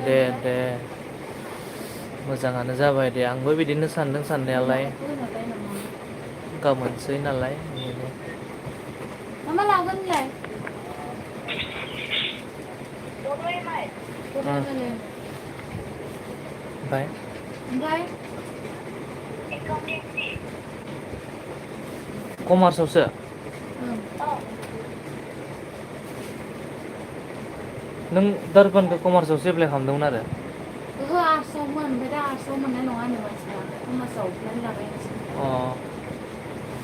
दे मोजाङानो जाबाय दे आंबो बिदिनो सानदों साननायालाय गाबोनसै नालाय बेनो। मा लागोन होनलाय? Bye. Oke. कमार्सआवसो नों दारबानखौ कमार्सआवसो एप्लाइ खालामदोंमोन आरो ओहो आर्टसआवमोन ओमफ्राय दा आर्टसआव मोननाय नङा होनो मानसिफ्रा कमार्सआव प्लेन लाबाय अ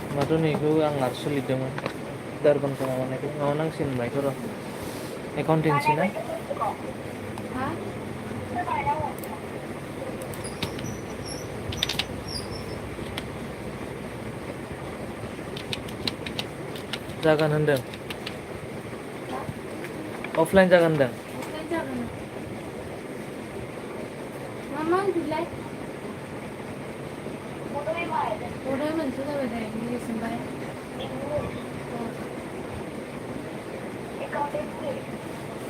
होमबाथ' नैखौ आं आर्टसआव लिरदोंमोन दारबानखौ माबानायखौ माबानांसिगोन बायथ' र' एकाउन्टेन्सि ना हा जागोन होनदों अफलाइन जागोन होनदों प्लेन जागोन मा उन्दुलाय बड'आ मोनसे जाबाय दे इंलिस ओमफ्राय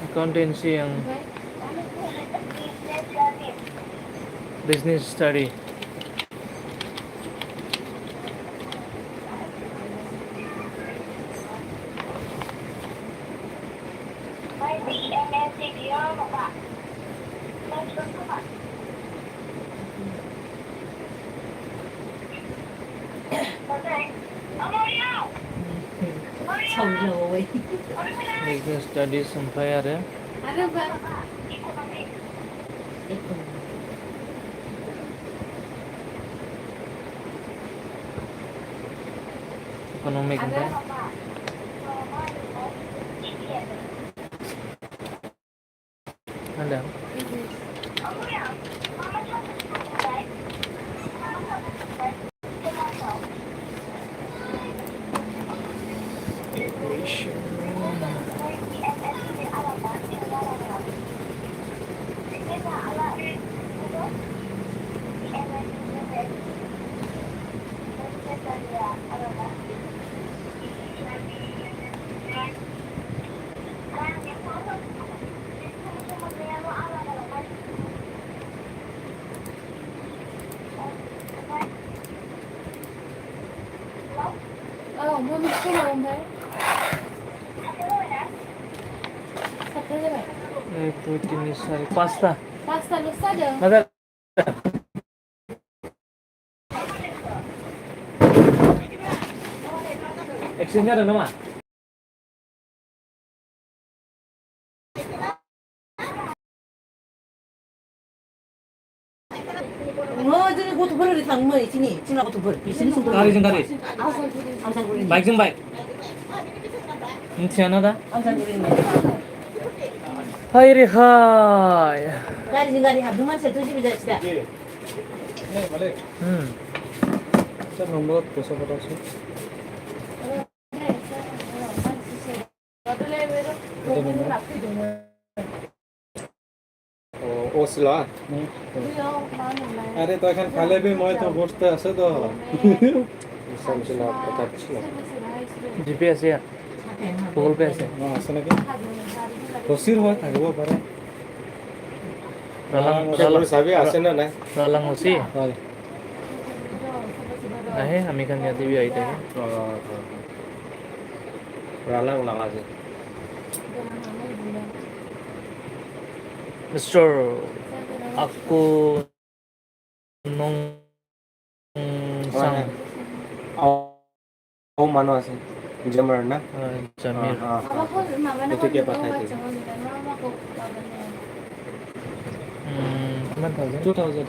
एकाउन्टेन्सि आं ओमफ्राय बिजनेस स्टाडि सावलावबाय बिजनेस स्टाडिस ओमफ्राय आरो आरो ओमफ्राय इक'नमिक ओमफ्राय होनदों औ ओमफ्राय मोनसे समाव ओमफ्राय सातथा जाबाय एक दुइ तिन सारि पाँचटा पासताल'सो जादों मा जादों एक्सिडेन्ट जादों नामा जोंनि गथ'फोर ओरै थाङोमोन इथिंनि जोंना गथ'फोर बिसोरनि सोंदों गारिजों गारि आमसालगुरि बाइकजों बाइक मिथियाना दा आमसालगुरि हाय रेहाय गारिजों गारि हाबदों मानसियाथ' जेबो जायासै दा Sir, nombor पैसा बताओ सर ओसला अरे तो এখন খালে भी মই তো বসতে আছে তো সামসিনা কথা ছিল জিপে আছে ইয়াত গুগল পে আছে আছে নাকি ফসির হয় থাকিব পাৰে চাবি আছে না নাই ৰালাং হচি হয় আহে আমি খান ইয়াতে বি আহি থাকে ৰালাং নালাগে মিস্টার aku nong sang মানুহ আছে জমাৰ না Jamir Abangku mamanya Itu kan dia juga pakai baca itu. dan mama aku kabarnya. কিমান থাউজেণ্ড 2000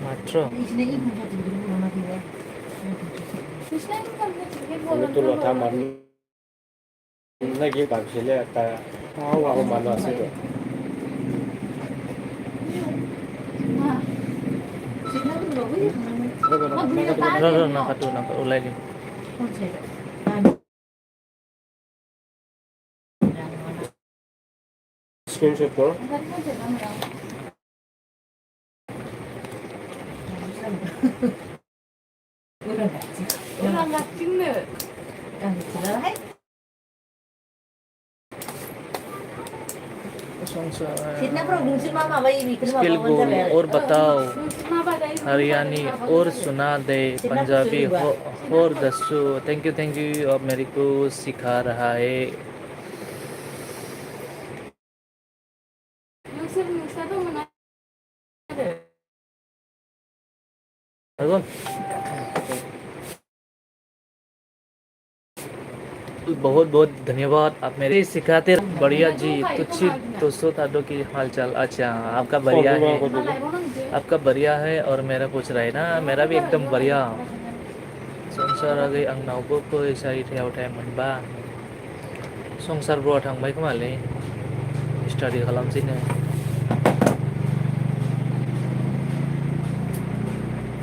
মাত্ৰ Isinya ibu satu di rumah dia. Terusnya ini kan sedikit আমি তো bolong লতা মানুহ নাকি ভাবিছিলে এটা আৰু মানুহ আছে তো Nah, Sini aku udah wih. নাকাটো ওলাই দিম স্ক্ৰীনশ্বট কৰ tadi kan saya bilang, Udah enggak sih? udah nggak cine. Sudah lah. Sini produksi mama bayi bikin skill goal और बताओ Mama dari हरियाणी और सुना दे पंजाबी और दसो थैंक यू अब मेरे को सिखा रहा है बहुत बहुत धन्यवाद आप मेरे सिखाते बढ़िया जी। तुच्छी दोस्तों तादो की हाल चाल। अच्छा आपका बढ़िया है, มาไหลบ้างเจ๊ आपका बढ़िया है और मेरा पूछ रहा है ना, मेरा भी एकदम बढ़िया। संसार आगै आंनावबो फैसारि थायाव टाइम मोनबा संसार ब्र'आ थांबाय खोमालै स्टाडि खालामसैनो।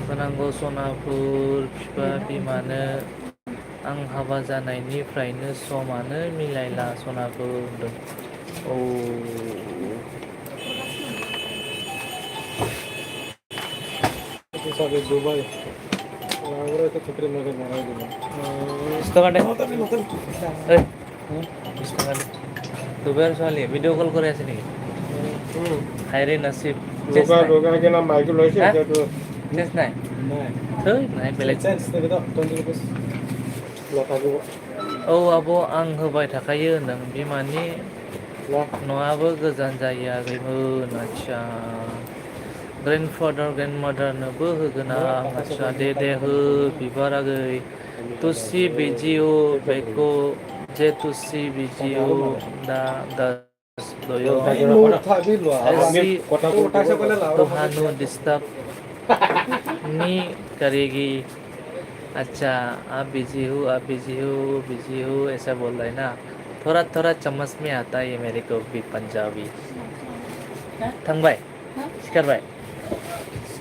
होनांगौ सनापुर बिफा बिमानो आं हाबा जानायनिफ्रायनो समानो मिलायला सनापुर होनदों। औ itu sampai Dubai orang itu छतरी में मारा दिया setengah deh eh setengah deh tuh biar soalnya video call Korea sini hari nasib लोगा के नाम माइकल लोइस है तो tes naik नहीं tuh naik beleg sense tapi तो 20 rupees लोगा को औ आब' आं होबाय थाखायो होनदों बिमानि lah न'आबो गोजान जायाखैमोन। आदसा ग्रेन्डफादार ग्रेन्डमादारनोबो होगोन आं। आदसा दे हो बिबार आगै तुसि बिजिउ बेको जे तुसि बिजिउ दा दास दोयो था भी लो ऐसी कोटा कोटा से पहले लाओ तुहानु डिस्टर्ब नी करेगी। अच्छा आप बिजी हो ऐसा बोल रहे हैं ना। थोड़ा थोड़ा चम्मच में आता है मेरे को भी पंजाबी। थांबाय सिखारबाय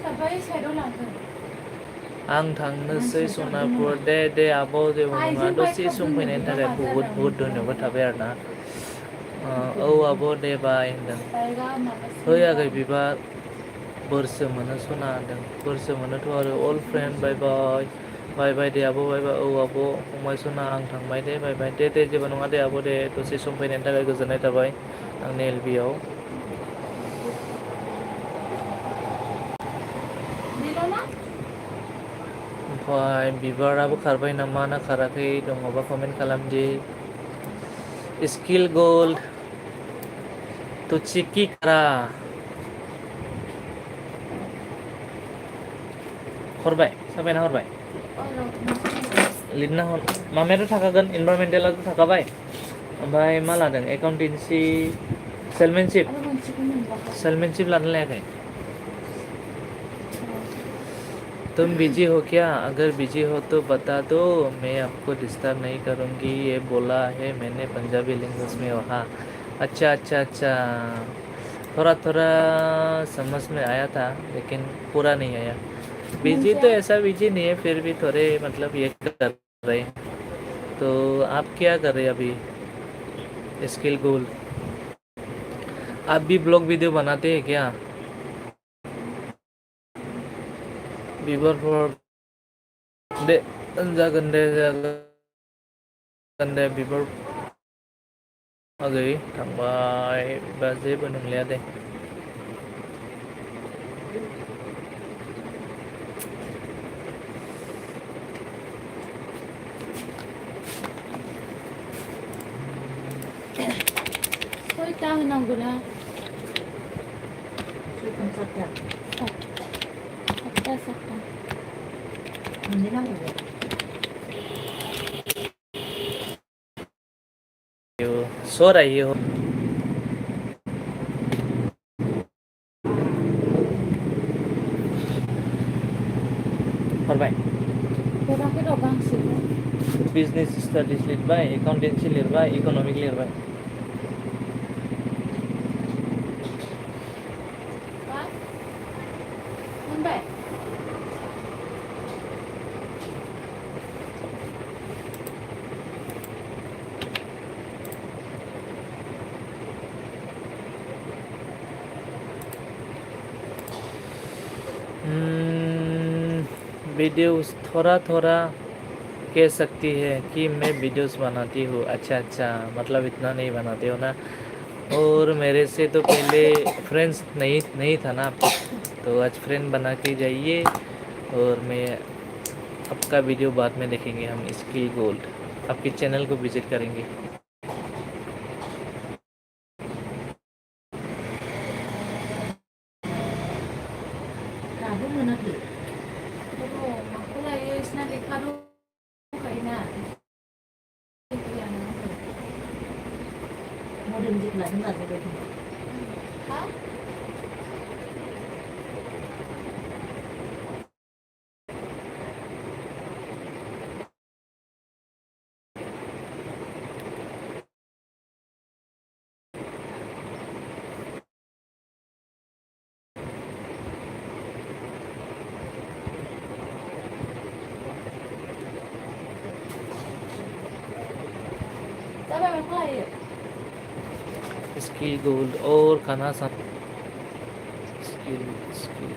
กลับไปใช้โดนหลังเถอะ आं थांनोसै सनापुर दे आब' जेबो नङा दसे सम फैनायनि थाखाय बुहुद बुहुद धन्यबाद थाबाय आरो ना। औ आब' दे बाय होनदों। ไปก็มาไปซื้ है आगै बिबार बोरसो मोनो सना होनदों। बोरसो मोनोथ' आरो अल फ्रेन्ड बाय बाय दे आब' बाय बाय। औ आब' फंबाय सना आं थांबाय दे बाय बाय दे जेबो नङा दे आब' दे दसे सम फैनायनि थाखाय गोजोननाय थाबाय आंनि एलबिआव। ดีแล้วนะ ओमफ्राय बिबाराबो खारबाय नामा ना खाराखै दङबा कमेन्ट खालामदि। स्किल गोल्ड तुचिकी कारा हरबाय साबायना हरबाय เออเราทำไม लिरना हर मामायाथ' थाखागोन इनभारमेन्टेलाथ' थाखाबाय। ओमफ्राय मा लादों एकाउन्टेन्सि เอา सेलमेनशिप ไปคนชิคกี้พายบอก सेलमेनशिप लानो लायाखै। तुम बिजी हो क्या? अगर बिजी हो तो बता दो मैं आपको डिस्टर्ब नहीं करूँगी ये बोला है मैंने पंजाबी लैंग्वेज में वहाँ। अच्छा थोड़ा थोड़ा समझ में आया था लेकिन पूरा नहीं आया। बिजी तो ऐसा बिजी नहीं है फिर भी थोड़े मतलब ये कर रहे हैं। तो आप क्या कर रहे हैं अभी? स्किल गोल आप भी ब्लॉग वीडियो बनाते हैं क्या? बिबार फर दे जागोन दे बिबार आगै थांबाय बा जेबो नंलिया दे। खयथा होनांगौ ना Sukan sakit. सातथा Ini lah ya. सो रही हो हरबाय เดี๋ยวเราไปดอกบางสิ बिजनेस स्टाडिज लिरबाय एकाउन्टेन्सि लिरबाय इकनमिक लिरबाय ไปมันแบบ वीडियोस थोड़ा थोड़ा कह सकती है कि मैं वीडियोस बनाती हूँ। अच्छा मतलब इतना नहीं बनाते हो ना। और मेरे से तो पहले फ्रेंड्स नहीं था ना तो आज फ्रेंड बना के जाइए। और मैं आपका वीडियो बाद में देखेंगे हम स्किल गोल्ड आपके चैनल को विजिट करेंगे। Kamu mana tu? แล้วก็มันก็เลยสนาเด็กคารุใครน่ะเด็กอย่างนั้น मॉडर्न जितना है ना से बैठे हाँ sao bạn không lại skill gold और खाना सा स्किल स्किल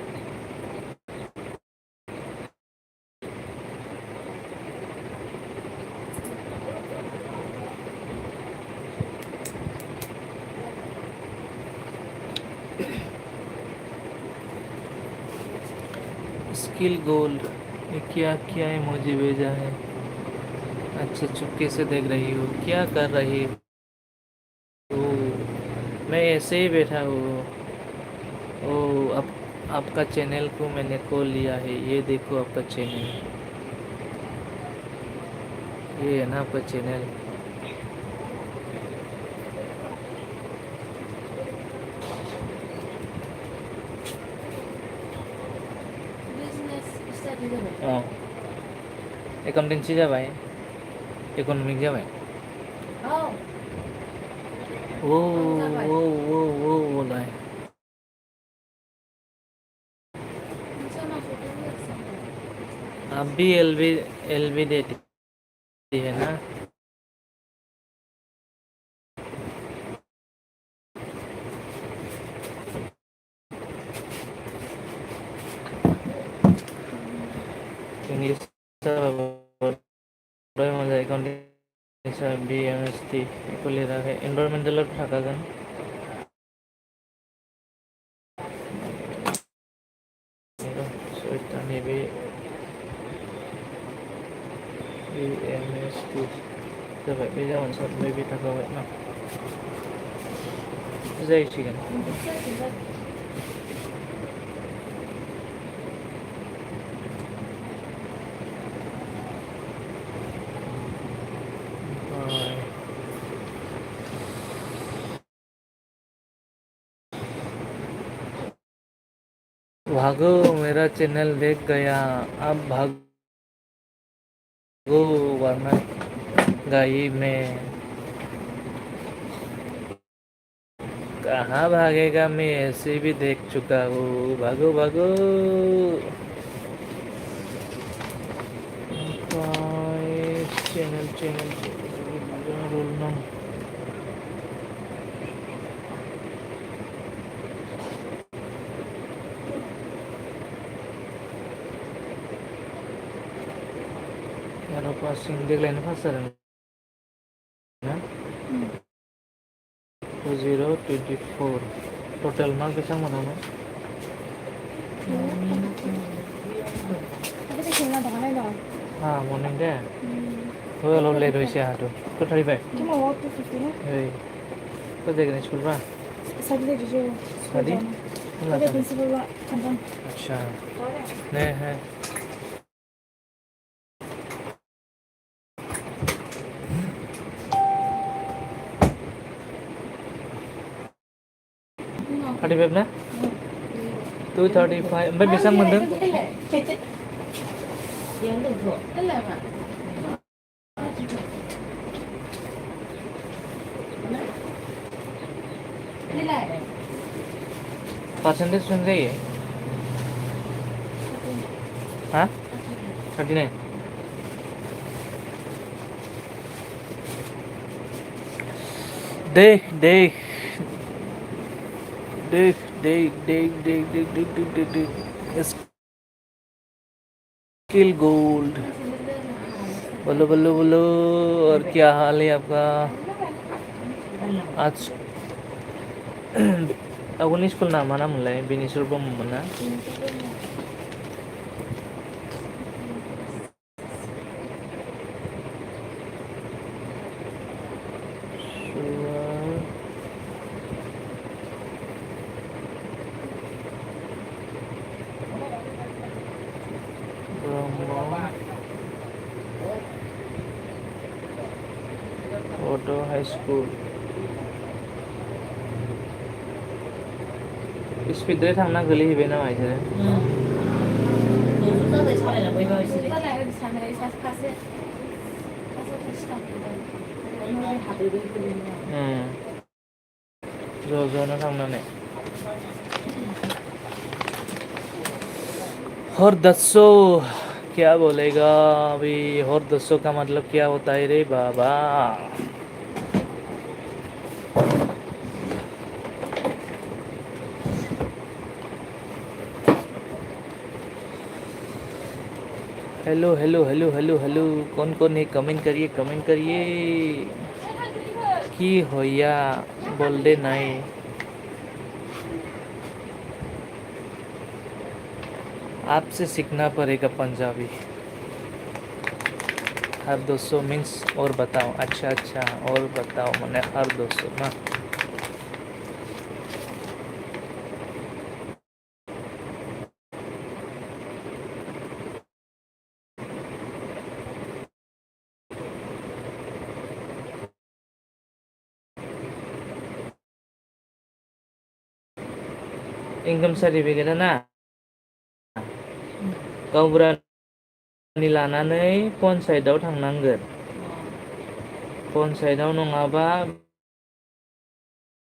स्किल गोल्ड ये क्या क्या इमोजी भेजा है। अच्छा चुपके से देख रही हो, क्या कर रही हो? मैं ऐसे ही बैठा हूँ। ओ अब आपका चैनल को मैंने खोल लिया है, ये देखो आपका चैनल, ये है ना आपका चैनल। business study जाबाय हाँ एकाउंटेंसि जाबाय, इकोनॉमिक जाबाय। औ वो जाबाय वो लाय नोंसा मा फटो एग्जाम आप भी एलबी देती है ना? इंग्लिश मोजां एकाउन्टिं BMST बेखौ लिराखै, इनभाइरमेन्टेलाव थाखागोन। सयतानि बे BMST जाबाय, बे जागोन साबमिट बे थाखाबाय ना जाहैसिगोन। भागो मेरा चैनल देख गया, अब भागो वरना गायब में। कहाँ भागेगा, मैं ऐसे भी देख चुका हूँ। भागो भागो। चैनल चैनल रोल नंबर यार पासिंग देग्लायनो पास जादों ना 2024 टोटल मार्क बेसेबां मोनामोन? Tapi tak kira dah kan dah. Morning दे बै अलप लेट হৈছে आहाथ' फोथारिबाय Cuma waktu 50 lah. ओइ फोजायगोन स्कुलबा Saya dia jujur. Tadi? Ada prinsipal lah. Tentang. अच्छा ने है थर्टी फाइव ना 235 ओमफ्राय बेसेबां मोनदों? yang itu Elak mak. Nilai. Percentage सुन रही है हाँ 39 देख देख देख देख देख देख देख देख देख देख देख स्किल गोल्ड बोलो बोलो बोलो। और क्या हाल है आपका? आज आगोलनि स्कुल ना मा नाममोनलाय? बिनेश्वर ब्रह्ममोन ना? Odo High School स्पिडद्राय थांना गोलैहैबाय नामा बिसोरो? ज' जाजाय सालायलांबायबा बिसोरो जालाय सानै सासे हाद्रायबाय गोलैनाया ज'नो थांनानै हर दसो क्या बोलेगा अभी? हर दसो का मतलब क्या होता है रे बाबा? Hello hello hello hello hello, कौन कौन है कमेंट करिए, कमेंट करिए। की होया बोल दे नहीं। आपसे सीखना पड़ेगा पंजाबी। हर 200 मीन्स और बताओ। अच्छा अच्छा, और बताओ मैंने हर 200 ना। इनकम सर्टिफिकेट ना गावबुरानि लानानै पन्सायतआव थांनांगोन। पन्सायतआव नङाबा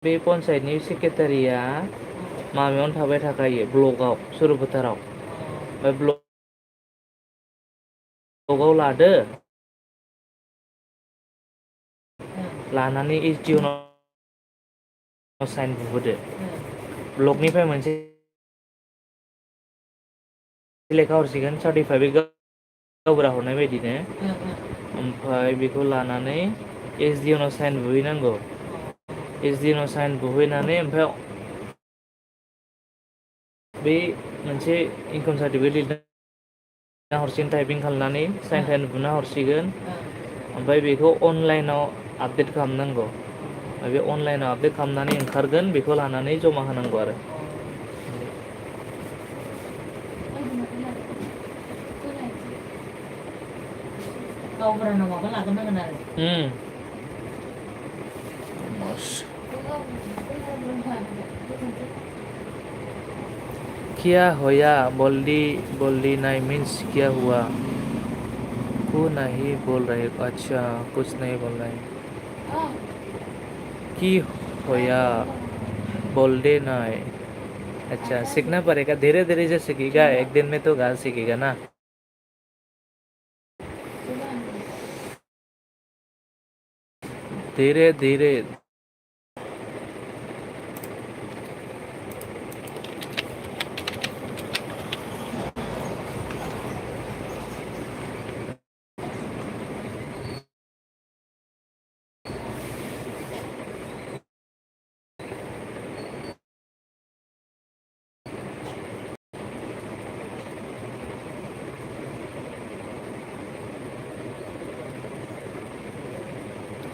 बे पन्सायतनि सेक्रेटारिया माबायावनो थाबाय थाखायो, ब्लकआव, सुरफोथाराव। ओमफ्राय ब्लकआव लादो, लानानै एसडिअ साइन बुहोदो। ब्लकनिफ्राय मोनसे लेखा हरसिगोन सार्टिफाइड, बे गावबुरा हरनाय बायदिनो। ओमफ्राय बेखौ लानानै एसडिअ साइन बुहैनांगौ। एसडिअ साइन बुहैनानै ओमफ्राय बे मोनसे इनकम सार्टिफिकेट लिरना हरसिगोन, टाइपिं खालामनानै साइन टाइन बुना हरसिगोन। ओमफ्राय बेखौ अनलाइनाव आपडेट खालामनांगौ। बे अनलाइनाव आपडेट खालामनानै ओंखारगोन, बेखौ लानानै जमा होनांगौ आरो। गावबुरानाव माबा लाग्रोनांगोन आरो क्या होया बोल्डी बोल्डी नहीं मीन्स क्या हुआ? को नहीं बोल रहे। अच्छा, कुछ नहीं बोल रहे। की होया बोल्डे नहीं। अच्छा, सीखना पड़ेगा, धीरे धीरे से सीखेगा, एक दिन में तो गा सीखेगा ना। धीरे धीरे।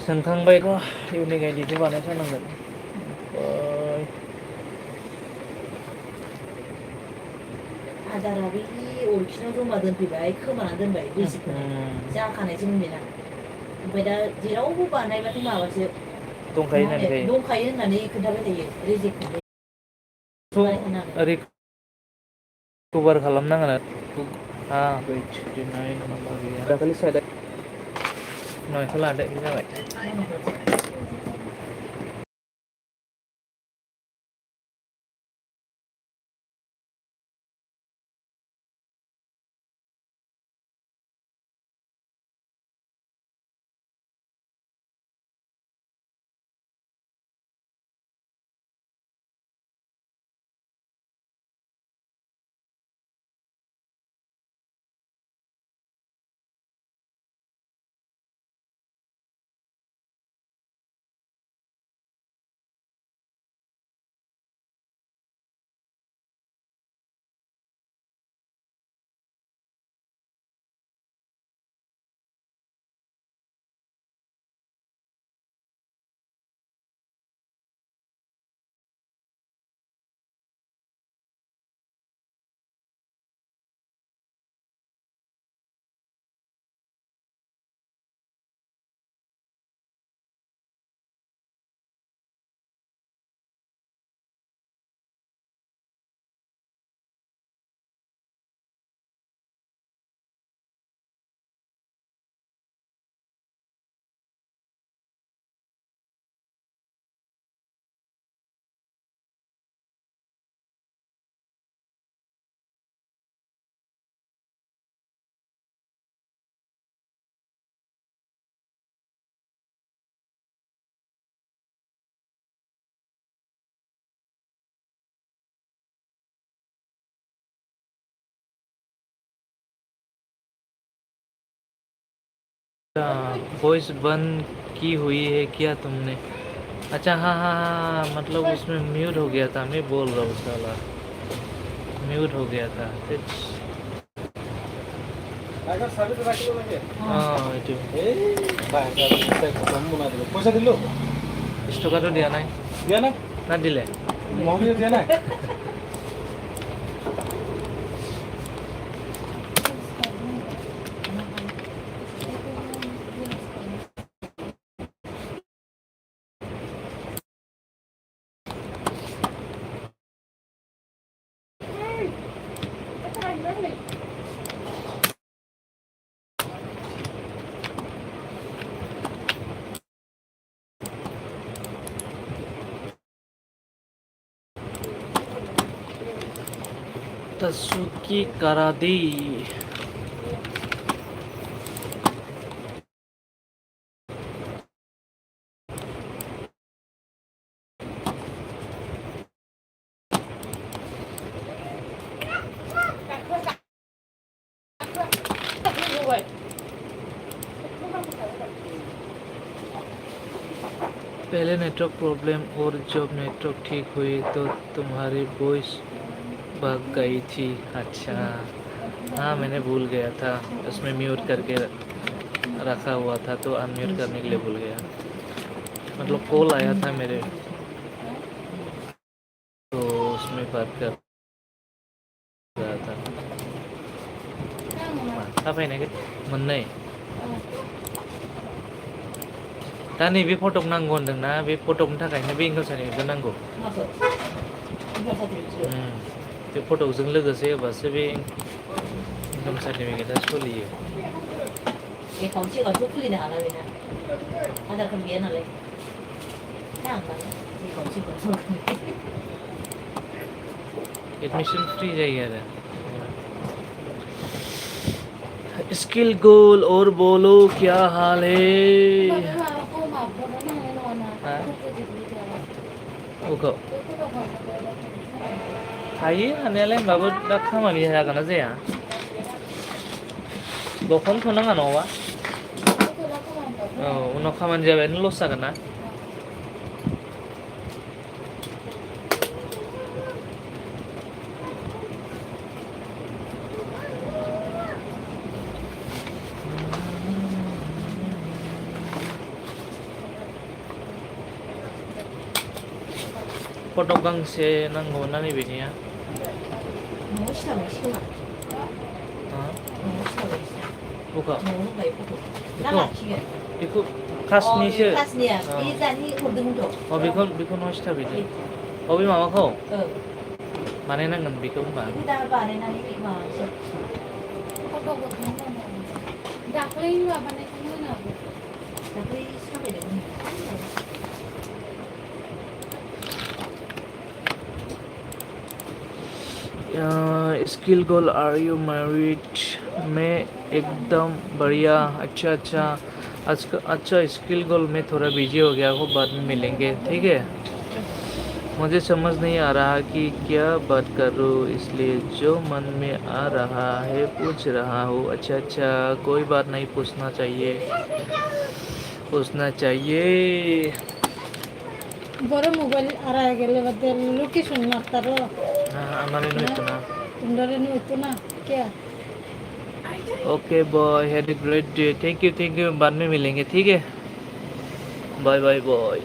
सोंखांबाय र' इउनिक आइडिखौ बानायथारनांगोन। आदारा बे अरखिनाव जमा दोनफैबाय, खोमाना दोनबाय दैसिखौनो जाखानायसो मोनबायना। ओमफ्राय दा जेरावबो बानायबाथाय माबासो दंखायो होननानै दंखायो होननानै खोन्थाबाय थायो, रिजेक्ट खोन्थायो। कभार खालामनांगोन। दाखालि साइड नयखौ लादो, बे जाबाय। वॉइस बंद की हुई है क्या तुमने? अच्छा हाँ हाँ हाँ, मतलब उसमें म्यूट हो गया था, मैं बोल रहा हूँ साला म्यूट हो गया था। আগে সার্ভিস রাখিলো নাকি हाँ এইটো এই বাহিৰা পিছে খতম বনাই দিলো পইচা দিলো 20 টকাটো দিয়া নাই দিয়া না না দিলে মহিলা দিয়া নাই तसुकी करा दी। पहले नेटवर्क प्रॉब्लम और जब नेटवर्क ठीक हुई तो तुम्हारी वॉइस भाग गई थी। अच्छा हाँ मैंने भूल गया था, उसमें म्यूट करके रखा हुआ था तो अनम्यूट करने के लिए भूल गया। मतलब कॉल आया था मेरे तो उसमें बात कर रहा था। apa ini kan menai दा नैबे फटक नांगौ होनदोंना बे फटकनि थाखायनो बे इनकाम सार्टिफिकेटखौ नांगौ माखौ इनकाम सार्टिफिकेट बे फटकजों लोगोसे होबासो बे इनकाम सार्टिफिकेटआ सोलियो एकाउन्ट सेकाउन्टखौ खुलिनो हाला बेना आधार कार्ड गैया नालाय नांबानो एकाउन्ट सेकाउन्ट एडमिशन फ्री जायो आरो स्किल गोल और बोलो क्या हाल है เขามาพูดแล้วแน่นอนนะทุกคนจะดีใจ ओखौ हायो हानायालाय होमबाबो दा खामानि जागोन ना जाया दखानखौ नाङा नङाबा औ उनाव खामानि जाबायानो लस जागोन ना फटक गांसे नांगौमोन ना नैबेनिया न'आव सिथाबनोसै खोमा न'आव सिथाबनोसै बुखौ न'आव होबाय फट' ना लाखिगोन बेखौ खासनिसो खासनिया बे दानि हरदोंमोनथ' अ बेखौ न'आव सिथाबैदो अ बे माबाखौ औ बानायनांगोन बेखौ होनबा बेखौ दा बानायनानै माबासै दाख्लै माबानायखौनो होनो हागौ दाख्लै साफायदोंमोन skill goal are you married मैं एकदम बढ़िया अच्छा अच्छा अच्छा स्किल गोल में थोड़ा बिजी हो गया हूँ बाद में मिलेंगे ठीक है मुझे समझ नहीं आ रहा कि क्या बात करूँ इसलिए जो मन में आ रहा है पूछ रहा हूँ अच्छा अच्छा कोई बात नहीं पूछना चाहिए बरं मोबाईल आराय गेल्याबद्दल लोकेशन मारतारो आम्हाला नव्हतं ना तुमच्याकडे नव्हतो ना क्या okay boy have a great day thank you बाद में मिलेंगे ठीक है बाय बाय बॉय